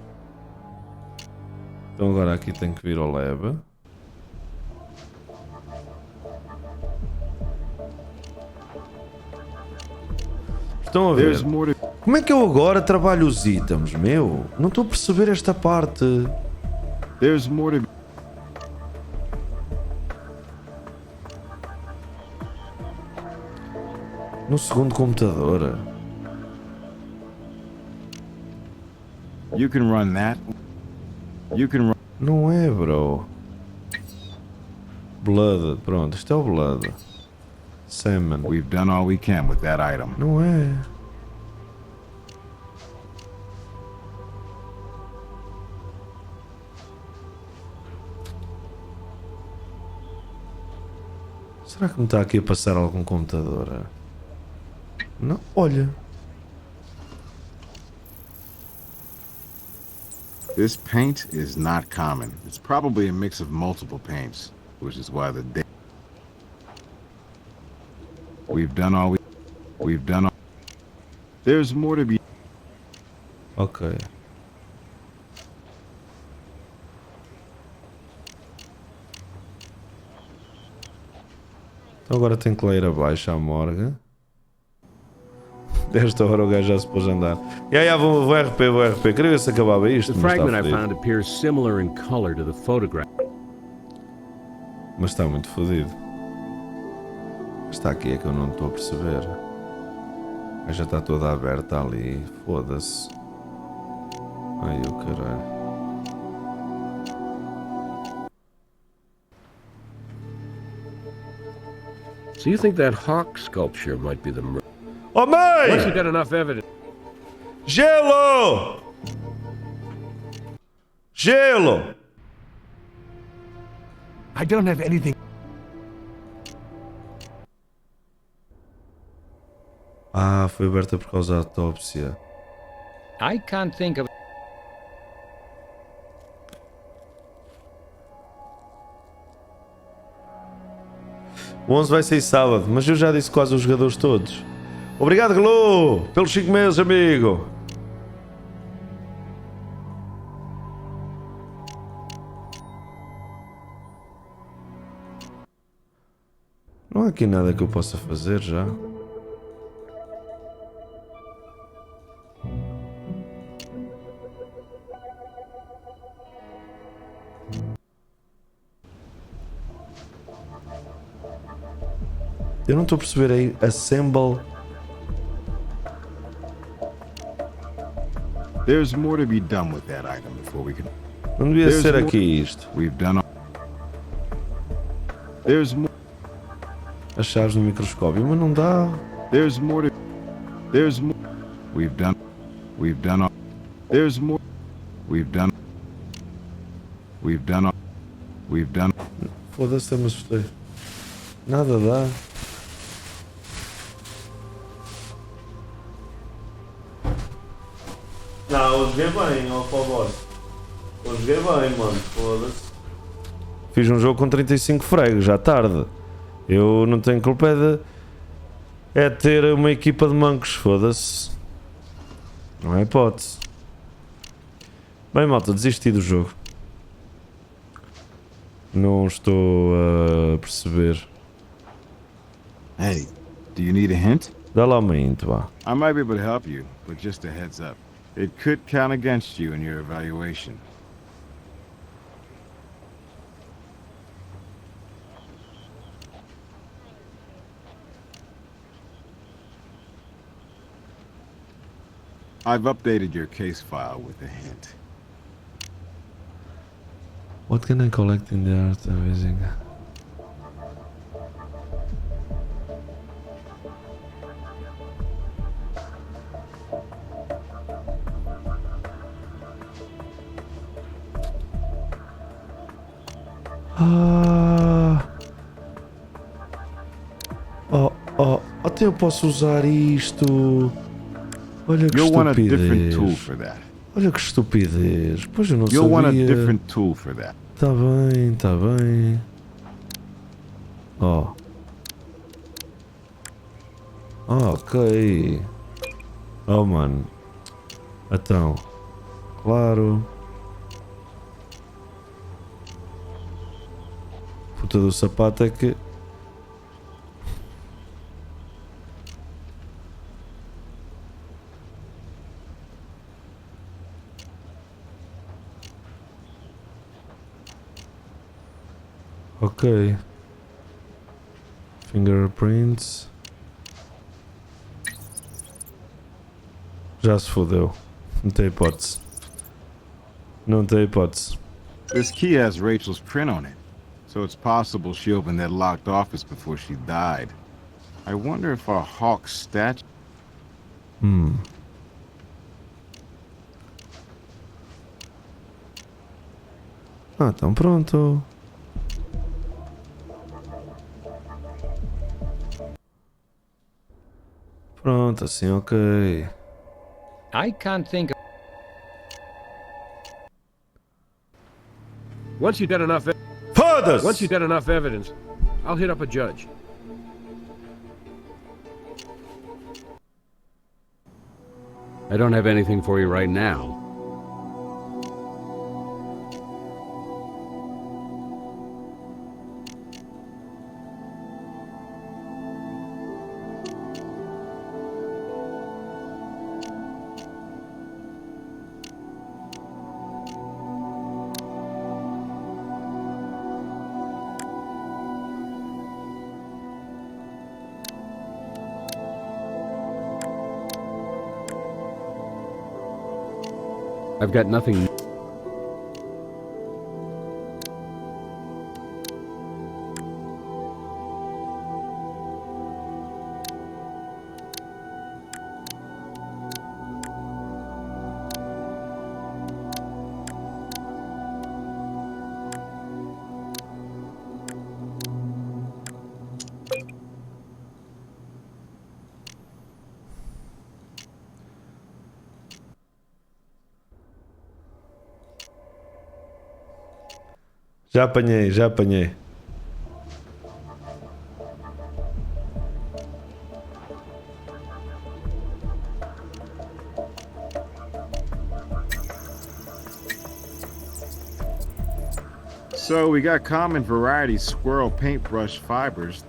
Speaker 1: Então agora aqui tem que vir ao lab. Estão a ver? Como é que eu agora trabalho os itens, meu? Não estou a perceber esta parte.
Speaker 6: There's more to...
Speaker 1: No segundo computador.
Speaker 6: You can run that. You can run...
Speaker 1: Não é, bro. Blood. Pronto, isto é o Blood. Salmon.
Speaker 6: We've done all we can with that item.
Speaker 1: Não é. Será que me está aqui a passar algum computador? Não, olha.
Speaker 6: This paint is not common. It's probably a mix of multiple paints, which is why the... We've done all we've done all... There's more to be...
Speaker 1: Ok. Então agora tenho que ler abaixo à morgue. Desta hora o gajo já se pôs a andar. Vou RP. Queria ver se acabava isto.
Speaker 11: The fragment I found appears similar in color to the photograph.
Speaker 1: Mas está muito fodido. Está aqui é que eu não estou a perceber. A já está toda aberta ali. Foda-se. Ai, o caralho.
Speaker 11: So you think that hawk sculpture might be the murder?
Speaker 1: Oh, mãe!
Speaker 11: Once you get enough evidence.
Speaker 1: Gelo! Gelo!
Speaker 8: I don't have anything.
Speaker 1: Ah, foi aberta por causa da autópsia.
Speaker 7: I can't think of...
Speaker 1: O 11 vai sair sábado, mas eu já disse quase os jogadores todos. Obrigado, Glo, pelos 5 meses, amigo. Não há aqui nada que eu possa fazer já. Eu não estou a perceber aí. Assemble.
Speaker 6: There's more to be done with that item before we can.
Speaker 1: Não devia ser aqui isto.
Speaker 6: We've done all... There's more.
Speaker 1: As chaves no microscópio, mas não dá.
Speaker 6: There's more to... There's more. We've done all... There's more. We've done all...
Speaker 1: Foda-se, eu me assustei. Nada dá. Não, eu joguei bem, ó, por favor. Eu joguei bem, mano, foda-se. Fiz um jogo com 35 fregos, já tarde. Eu não tenho culpa é ter uma equipa de mancos, foda-se. Não é hipótese. Bem, malta, desisti do jogo. Não estou a perceber.
Speaker 6: Hey, do you need a hint?
Speaker 1: Dá lá uma hint, vá.
Speaker 6: I might be able to help you, but just a heads up. It could count against you in your evaluation. I've updated your case file with a hint.
Speaker 1: What can I collect in the art amazing? Ah. Até eu posso usar isto. Olha que
Speaker 6: You'll want a
Speaker 1: estupidez.
Speaker 6: different tool for that.
Speaker 1: Olha que estupidez. Pois eu não
Speaker 6: You'll want a
Speaker 1: sabia.
Speaker 6: different tool for that.
Speaker 1: Tá bem, tá bem. Ó. Ok. Oh, mano. Então. Claro. Puta do sapato é que... Ok. Fingerprints. Já se fodeu. Não tem hipótese. Não tem hipótese.
Speaker 6: This key has Rachel's print on it, so it's possible she opened that locked office before she died. I wonder if our Hawk statue...
Speaker 1: Ah, então pronto. Pronto, assim, ok.
Speaker 7: I can't think of...
Speaker 11: Once you get enough...
Speaker 1: Foda-se!
Speaker 11: Once you get enough evidence, I'll hit up a judge. I don't have anything for you right now. I've got nothing...
Speaker 1: Já apanhei, já apanhei.
Speaker 6: So we got common variety squirrel paintbrush fibers.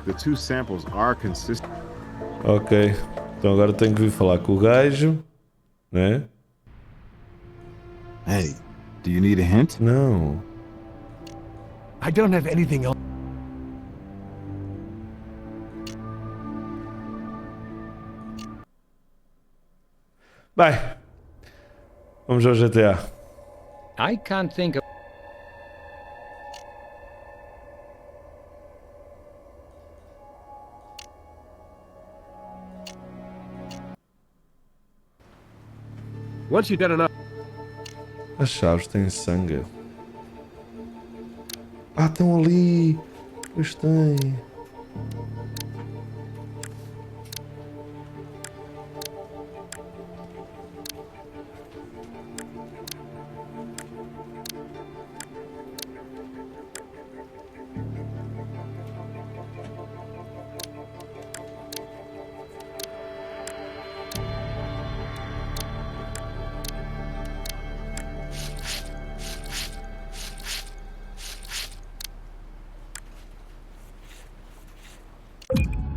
Speaker 6: The two samples are consistent.
Speaker 1: Ok. Então agora tenho que vir falar com o gajo, né?
Speaker 6: Hey, do you need a hint?
Speaker 1: Não.
Speaker 8: I don't have anything else.
Speaker 1: Bem. Vamos ao GTA.
Speaker 7: I can't think of...
Speaker 11: Once you've done enough...
Speaker 1: As chaves têm sangue. Ah, estão ali. Pois tem.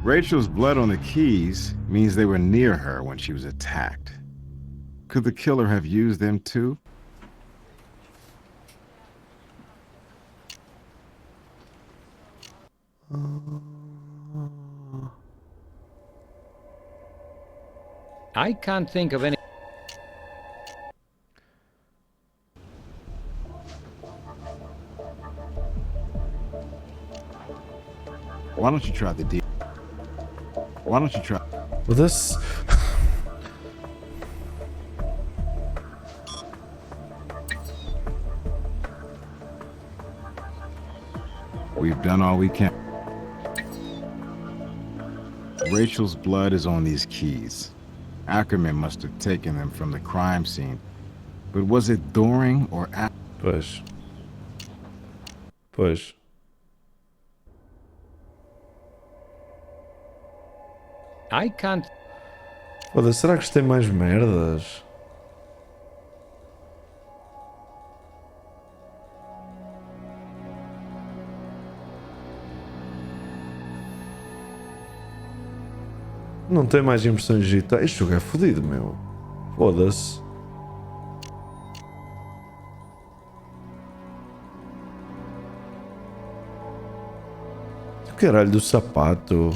Speaker 6: Rachel's blood on the keys means they were near her when she was attacked. Could the killer have used them too?
Speaker 7: I can't think of any...
Speaker 6: Why don't you try the deal? Why don't you try?
Speaker 1: Well, this...
Speaker 6: We've done all we can. Rachel's blood is on these keys. Ackerman must have taken them from the crime scene. But was it during or after?
Speaker 1: Pois. Pois.
Speaker 7: I can't...
Speaker 1: Foda-se, será que isto tem mais merdas? Não tem mais impressões digitais. Este jogo é fodido, meu. Foda-se. O caralho do sapato.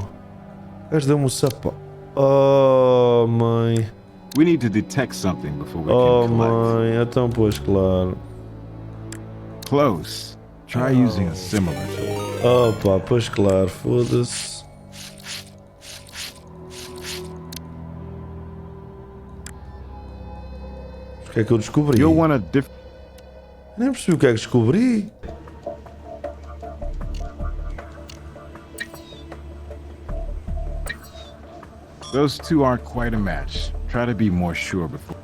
Speaker 1: Gajo deu-me um sapato. Oh, mãe.
Speaker 6: We need to detect something before we
Speaker 1: Oh,
Speaker 6: can collect.
Speaker 1: mãe. Então, pois, claro.
Speaker 6: Close. Try using a similar tool.
Speaker 1: Oh, pá, pois, claro. Foda-se. O que é que eu descobri?
Speaker 6: You'll want a different...
Speaker 1: Nem percebi o que é que descobri.
Speaker 6: Those two aren't quite a match. Try to be more sure before.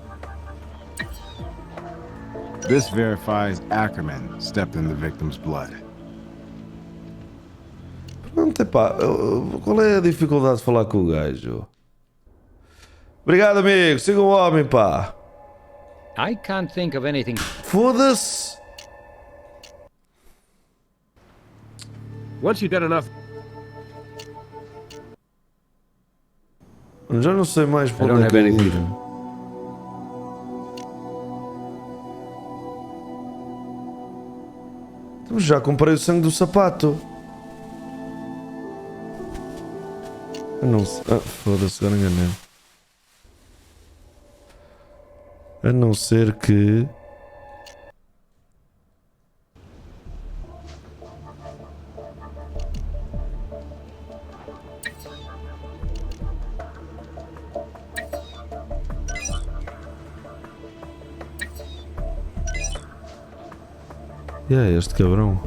Speaker 6: This verifies Ackerman stepped in the victim's blood.
Speaker 1: Pronto, epá. Qual é a dificuldade de falar com o gajo? Obrigado, amigo. Siga o homem, pá.
Speaker 7: I can't think of anything.
Speaker 1: Foda-se.
Speaker 11: Once you've done enough...
Speaker 1: Já não sei mais para
Speaker 11: I
Speaker 1: onde
Speaker 11: don't
Speaker 1: é que
Speaker 11: have
Speaker 1: eu
Speaker 11: anything.
Speaker 1: ir. Então, já comprei o sangue do sapato. Eu não sei. Ah, foda-se, agora enganei. A não ser que... E é este cabrão.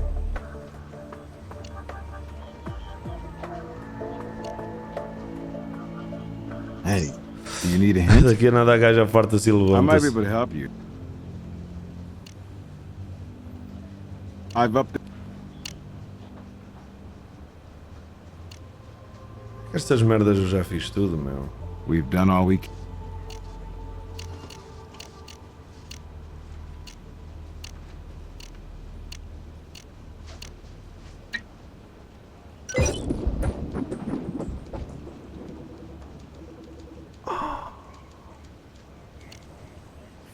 Speaker 6: Hey, do you need a hint?
Speaker 1: Daqui a nada a gaja farta-se e
Speaker 6: I might be
Speaker 1: levanta-se.
Speaker 6: able to help you. I've upped.
Speaker 1: Estas merdas eu já fiz tudo, meu.
Speaker 6: We've done all we can.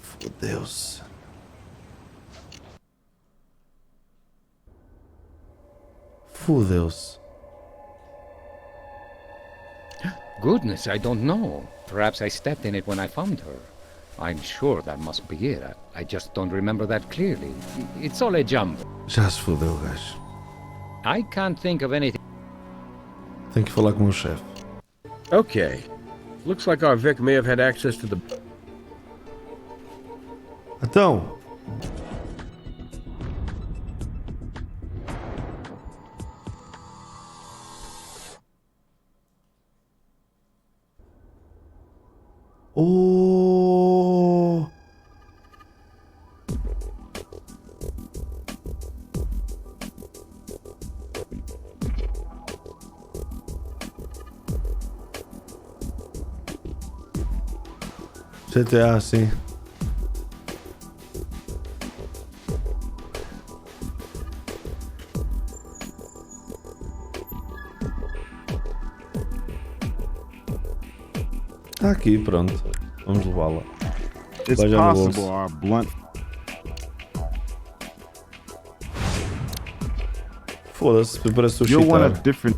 Speaker 1: Fodeu-se. Fodeu-se.
Speaker 7: Goodness, I don't know. Perhaps I stepped in it when I found her. I'm sure that must be it. I just don't remember that clearly. It's all a jumble.
Speaker 1: Já se fodeu, gajo.
Speaker 7: I can't think of anything.
Speaker 1: Tenho que falar com o meu chefe.
Speaker 11: Okay. Looks like our Vic may have had access to the...
Speaker 1: Então. Oh. GTA, sim. Tá aqui, pronto. Vamos levá-la.
Speaker 6: It's possible our blunt.
Speaker 1: Foda-se, parece o
Speaker 6: You'll want a
Speaker 1: cheatar.
Speaker 6: different.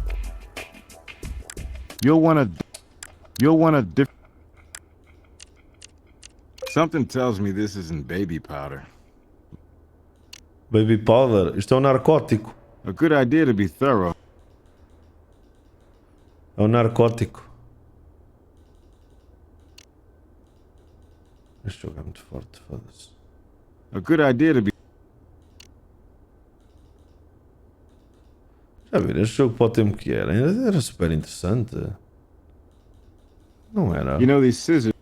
Speaker 6: You'll want a different. Something tells me this isn't baby powder.
Speaker 1: Baby powder. Isto é um narcótico.
Speaker 6: A good idea to be thorough.
Speaker 1: É um narcótico. Este jogo é muito forte, foda-se.
Speaker 6: A good idea to be.
Speaker 1: Já viram, este jogo para o tempo que era super interessante. Não era?
Speaker 6: You know these scissors.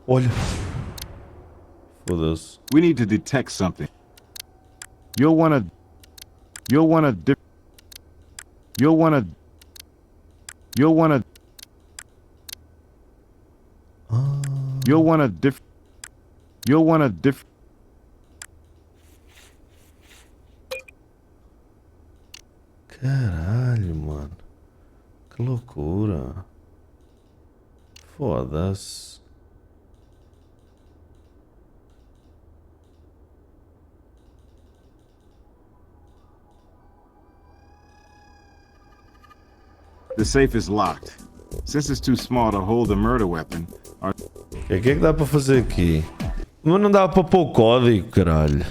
Speaker 1: Olha. Foda-se.
Speaker 6: We need to detect something. You'll want a different. You'll want a different.
Speaker 1: Caralho, mano. Que loucura. Foda-se.
Speaker 6: The safe is locked. Since it's too small to hold a murder weapon, our...
Speaker 1: O que é que dá para fazer aqui? Mas não dá para pôr o código, caralho.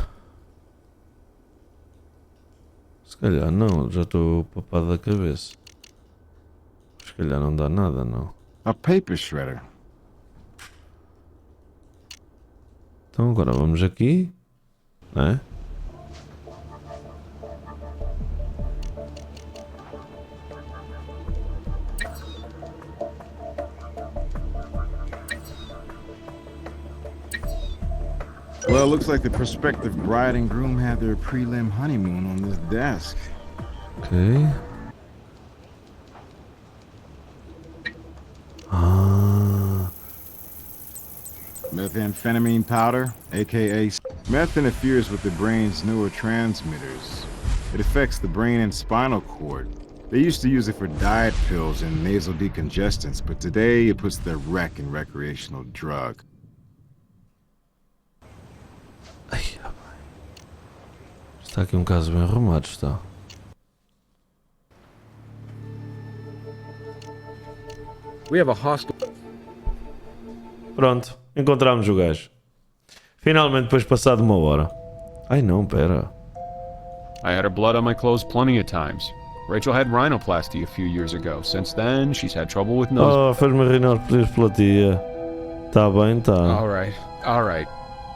Speaker 1: Se calhar não, já estou papado da cabeça. Se calhar não dá nada, não.
Speaker 6: A paper shredder.
Speaker 1: Então agora vamos aqui, né?
Speaker 6: Well, it looks like the prospective bride and groom had their prelim honeymoon on this desk.
Speaker 1: Ok. Ah.
Speaker 6: Methamphetamine powder, aka meth, interferes with the brain's neurotransmitters. It affects the brain and spinal cord. They used to use it for diet pills and nasal decongestants, but today it puts the wreck in recreational drug.
Speaker 1: Ai, está aqui um caso bem arrumado, está.
Speaker 11: We have a hostile...
Speaker 1: Pronto, encontramos o gajo. Finalmente, depois passado uma hora. Ai não, pera.
Speaker 12: I had her blood on my clothes plenty of times. Rachel had rhinoplasty a few years ago. Since then, she's had trouble with nose...
Speaker 1: Oh, fez-me rinoplatia. Tá bem, tá.
Speaker 12: All right.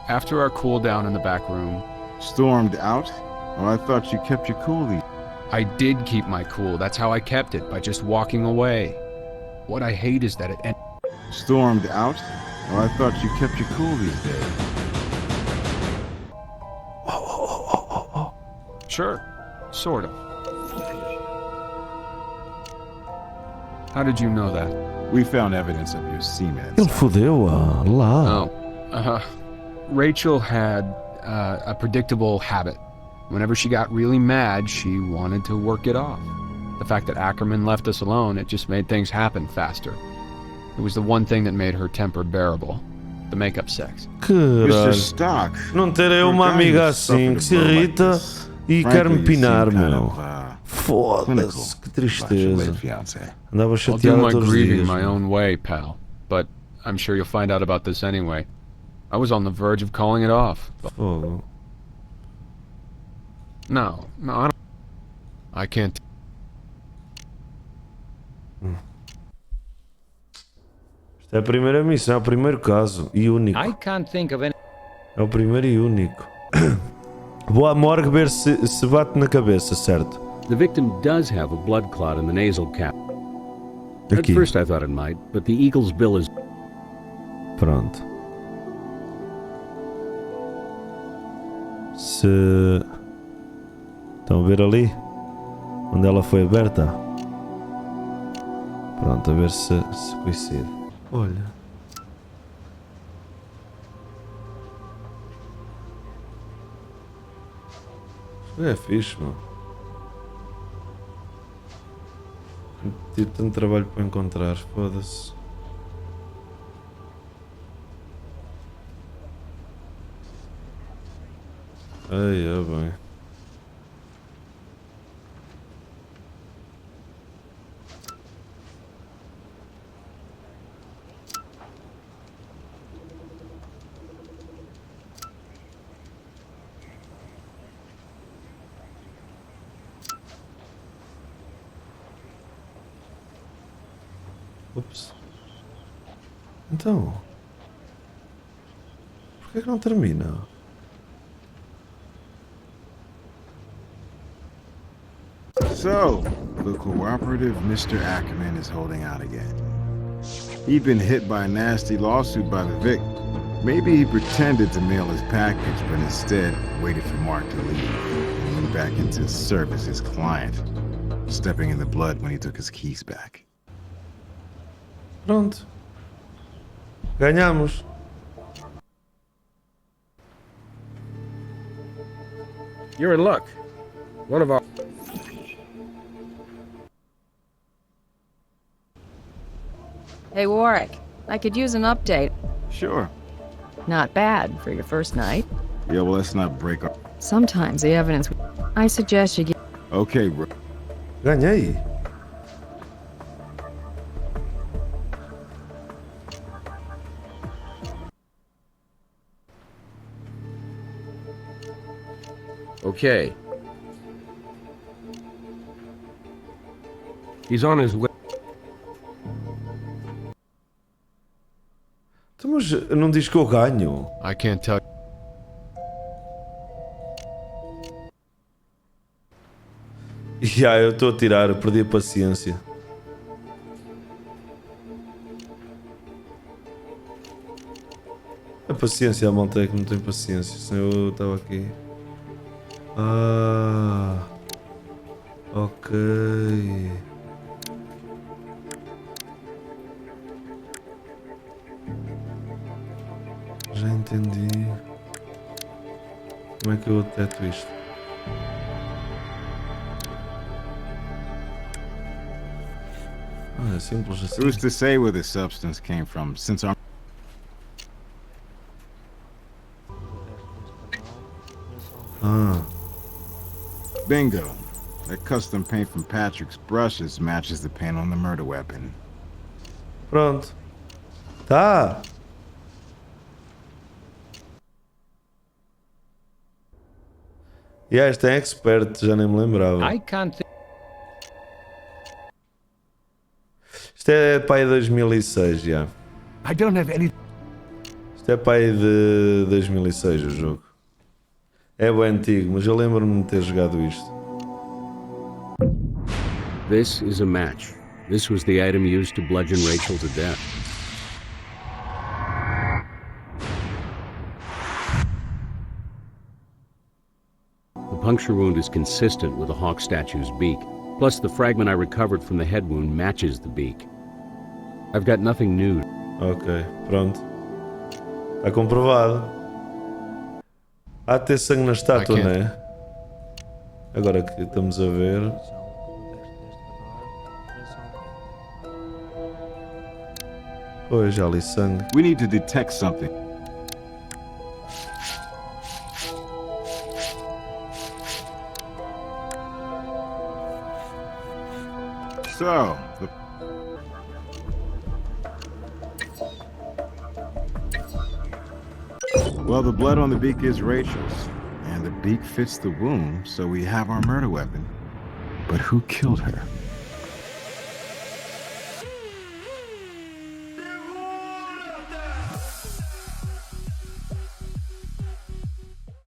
Speaker 12: After our cool down in the back room...
Speaker 6: Stormed out? Oh, I thought you kept your cool.
Speaker 12: I did keep my cool. That's how I kept it, by just walking away. What I hate is that it...
Speaker 6: Stormed out? Oh, I thought you kept your cool these days.
Speaker 12: Sure. Sort of. How did you know that?
Speaker 6: We found evidence of your semen.
Speaker 1: Ele fodeu-a lá.
Speaker 12: Oh. Rachel had a predictable habit. Whenever she got really mad, she wanted to work it off. The fact that Ackerman left us alone, it just made things happen faster. It was the one thing that made her temper bearable. The make-up sex.
Speaker 6: Mr. Stock.
Speaker 1: Não terei uma amiga assim que se irrita e quer-me pinar, meu. Foda-se, que tristeza. Andava
Speaker 12: I'll do
Speaker 1: chateada
Speaker 12: my
Speaker 1: todos os
Speaker 12: grieving
Speaker 1: dias.
Speaker 12: my own way, pal. But I'm sure you'll find out about this anyway. I was on the verge of calling it off.
Speaker 1: Fogo.
Speaker 12: No, I don't. I can't.
Speaker 1: Isto é a primeira missão, é o primeiro caso e único.
Speaker 7: I can't think of any.
Speaker 1: É o primeiro e único. Vou à morgue ver se bate na cabeça, certo?
Speaker 11: The victim does have a blood clot in the nasal cap. At
Speaker 1: Aqui.
Speaker 11: first I thought it might, but the Eagle's bill is...
Speaker 1: Pronto. Se... Estão a ver ali? Onde ela foi aberta? Pronto, a ver se coincide. Olha. Isto é fixe, mano. Tive tanto trabalho para encontrar, foda-se. Ai, é bem. Ups. Então, por que não termina?
Speaker 6: So, the cooperative Mr. Ackerman is holding out again. He'd been hit by a nasty lawsuit by the Vic. Maybe he pretended to mail his package, but instead waited for Mark to leave and went back into service his client, stepping in the blood when he took his keys back.
Speaker 1: Pronto. Ganhamos.
Speaker 13: You're in luck. One of our...
Speaker 5: Hey, Warwick, I could use an update.
Speaker 6: Sure.
Speaker 5: Not bad for your first night.
Speaker 6: Yeah, well, let's not break up.
Speaker 5: Sometimes the evidence... I suggest you get...
Speaker 6: Okay, bro.
Speaker 1: Ganhei.
Speaker 13: Okay. He's on his way.
Speaker 1: Então, mas não diz que eu ganho.
Speaker 12: I can't tell.
Speaker 1: Eu estou a tirar, eu perdi a paciência. A paciência, a malta é que não tem paciência, senão eu estava aqui. Ah, ok. Já entendi. Como é que eu deteto isto? Ah, é simples assim.
Speaker 6: Who's to say where the substance came from, since our...
Speaker 1: Ah.
Speaker 6: Bingo. That custom paint from Patrick's brushes matches the paint on the murder weapon.
Speaker 1: Pronto. Tá. E este é expert, já nem me lembrava.
Speaker 7: I can't think.
Speaker 1: Isto é pai de 2006 já.
Speaker 8: I don't have any...
Speaker 1: Isto é pai de 2006 o jogo. É bem antigo, mas eu lembro-me de ter jogado isto.
Speaker 11: This is a match. This was the item used to bludgeon Rachel to death. puncture wound is consistent with the hawk statue's beak. Plus, the fragment I recovered from the head wound matches the beak. I've got nothing new.
Speaker 1: Ok, pronto. Está comprovado. Há de ter sangue na estátua, não é? Agora que estamos a ver. Pois, já ali sangue.
Speaker 6: We need to detect something. So, well, the blood on the beak is Rachel's, and the beak fits the wound, so we have our murder weapon. But who killed her?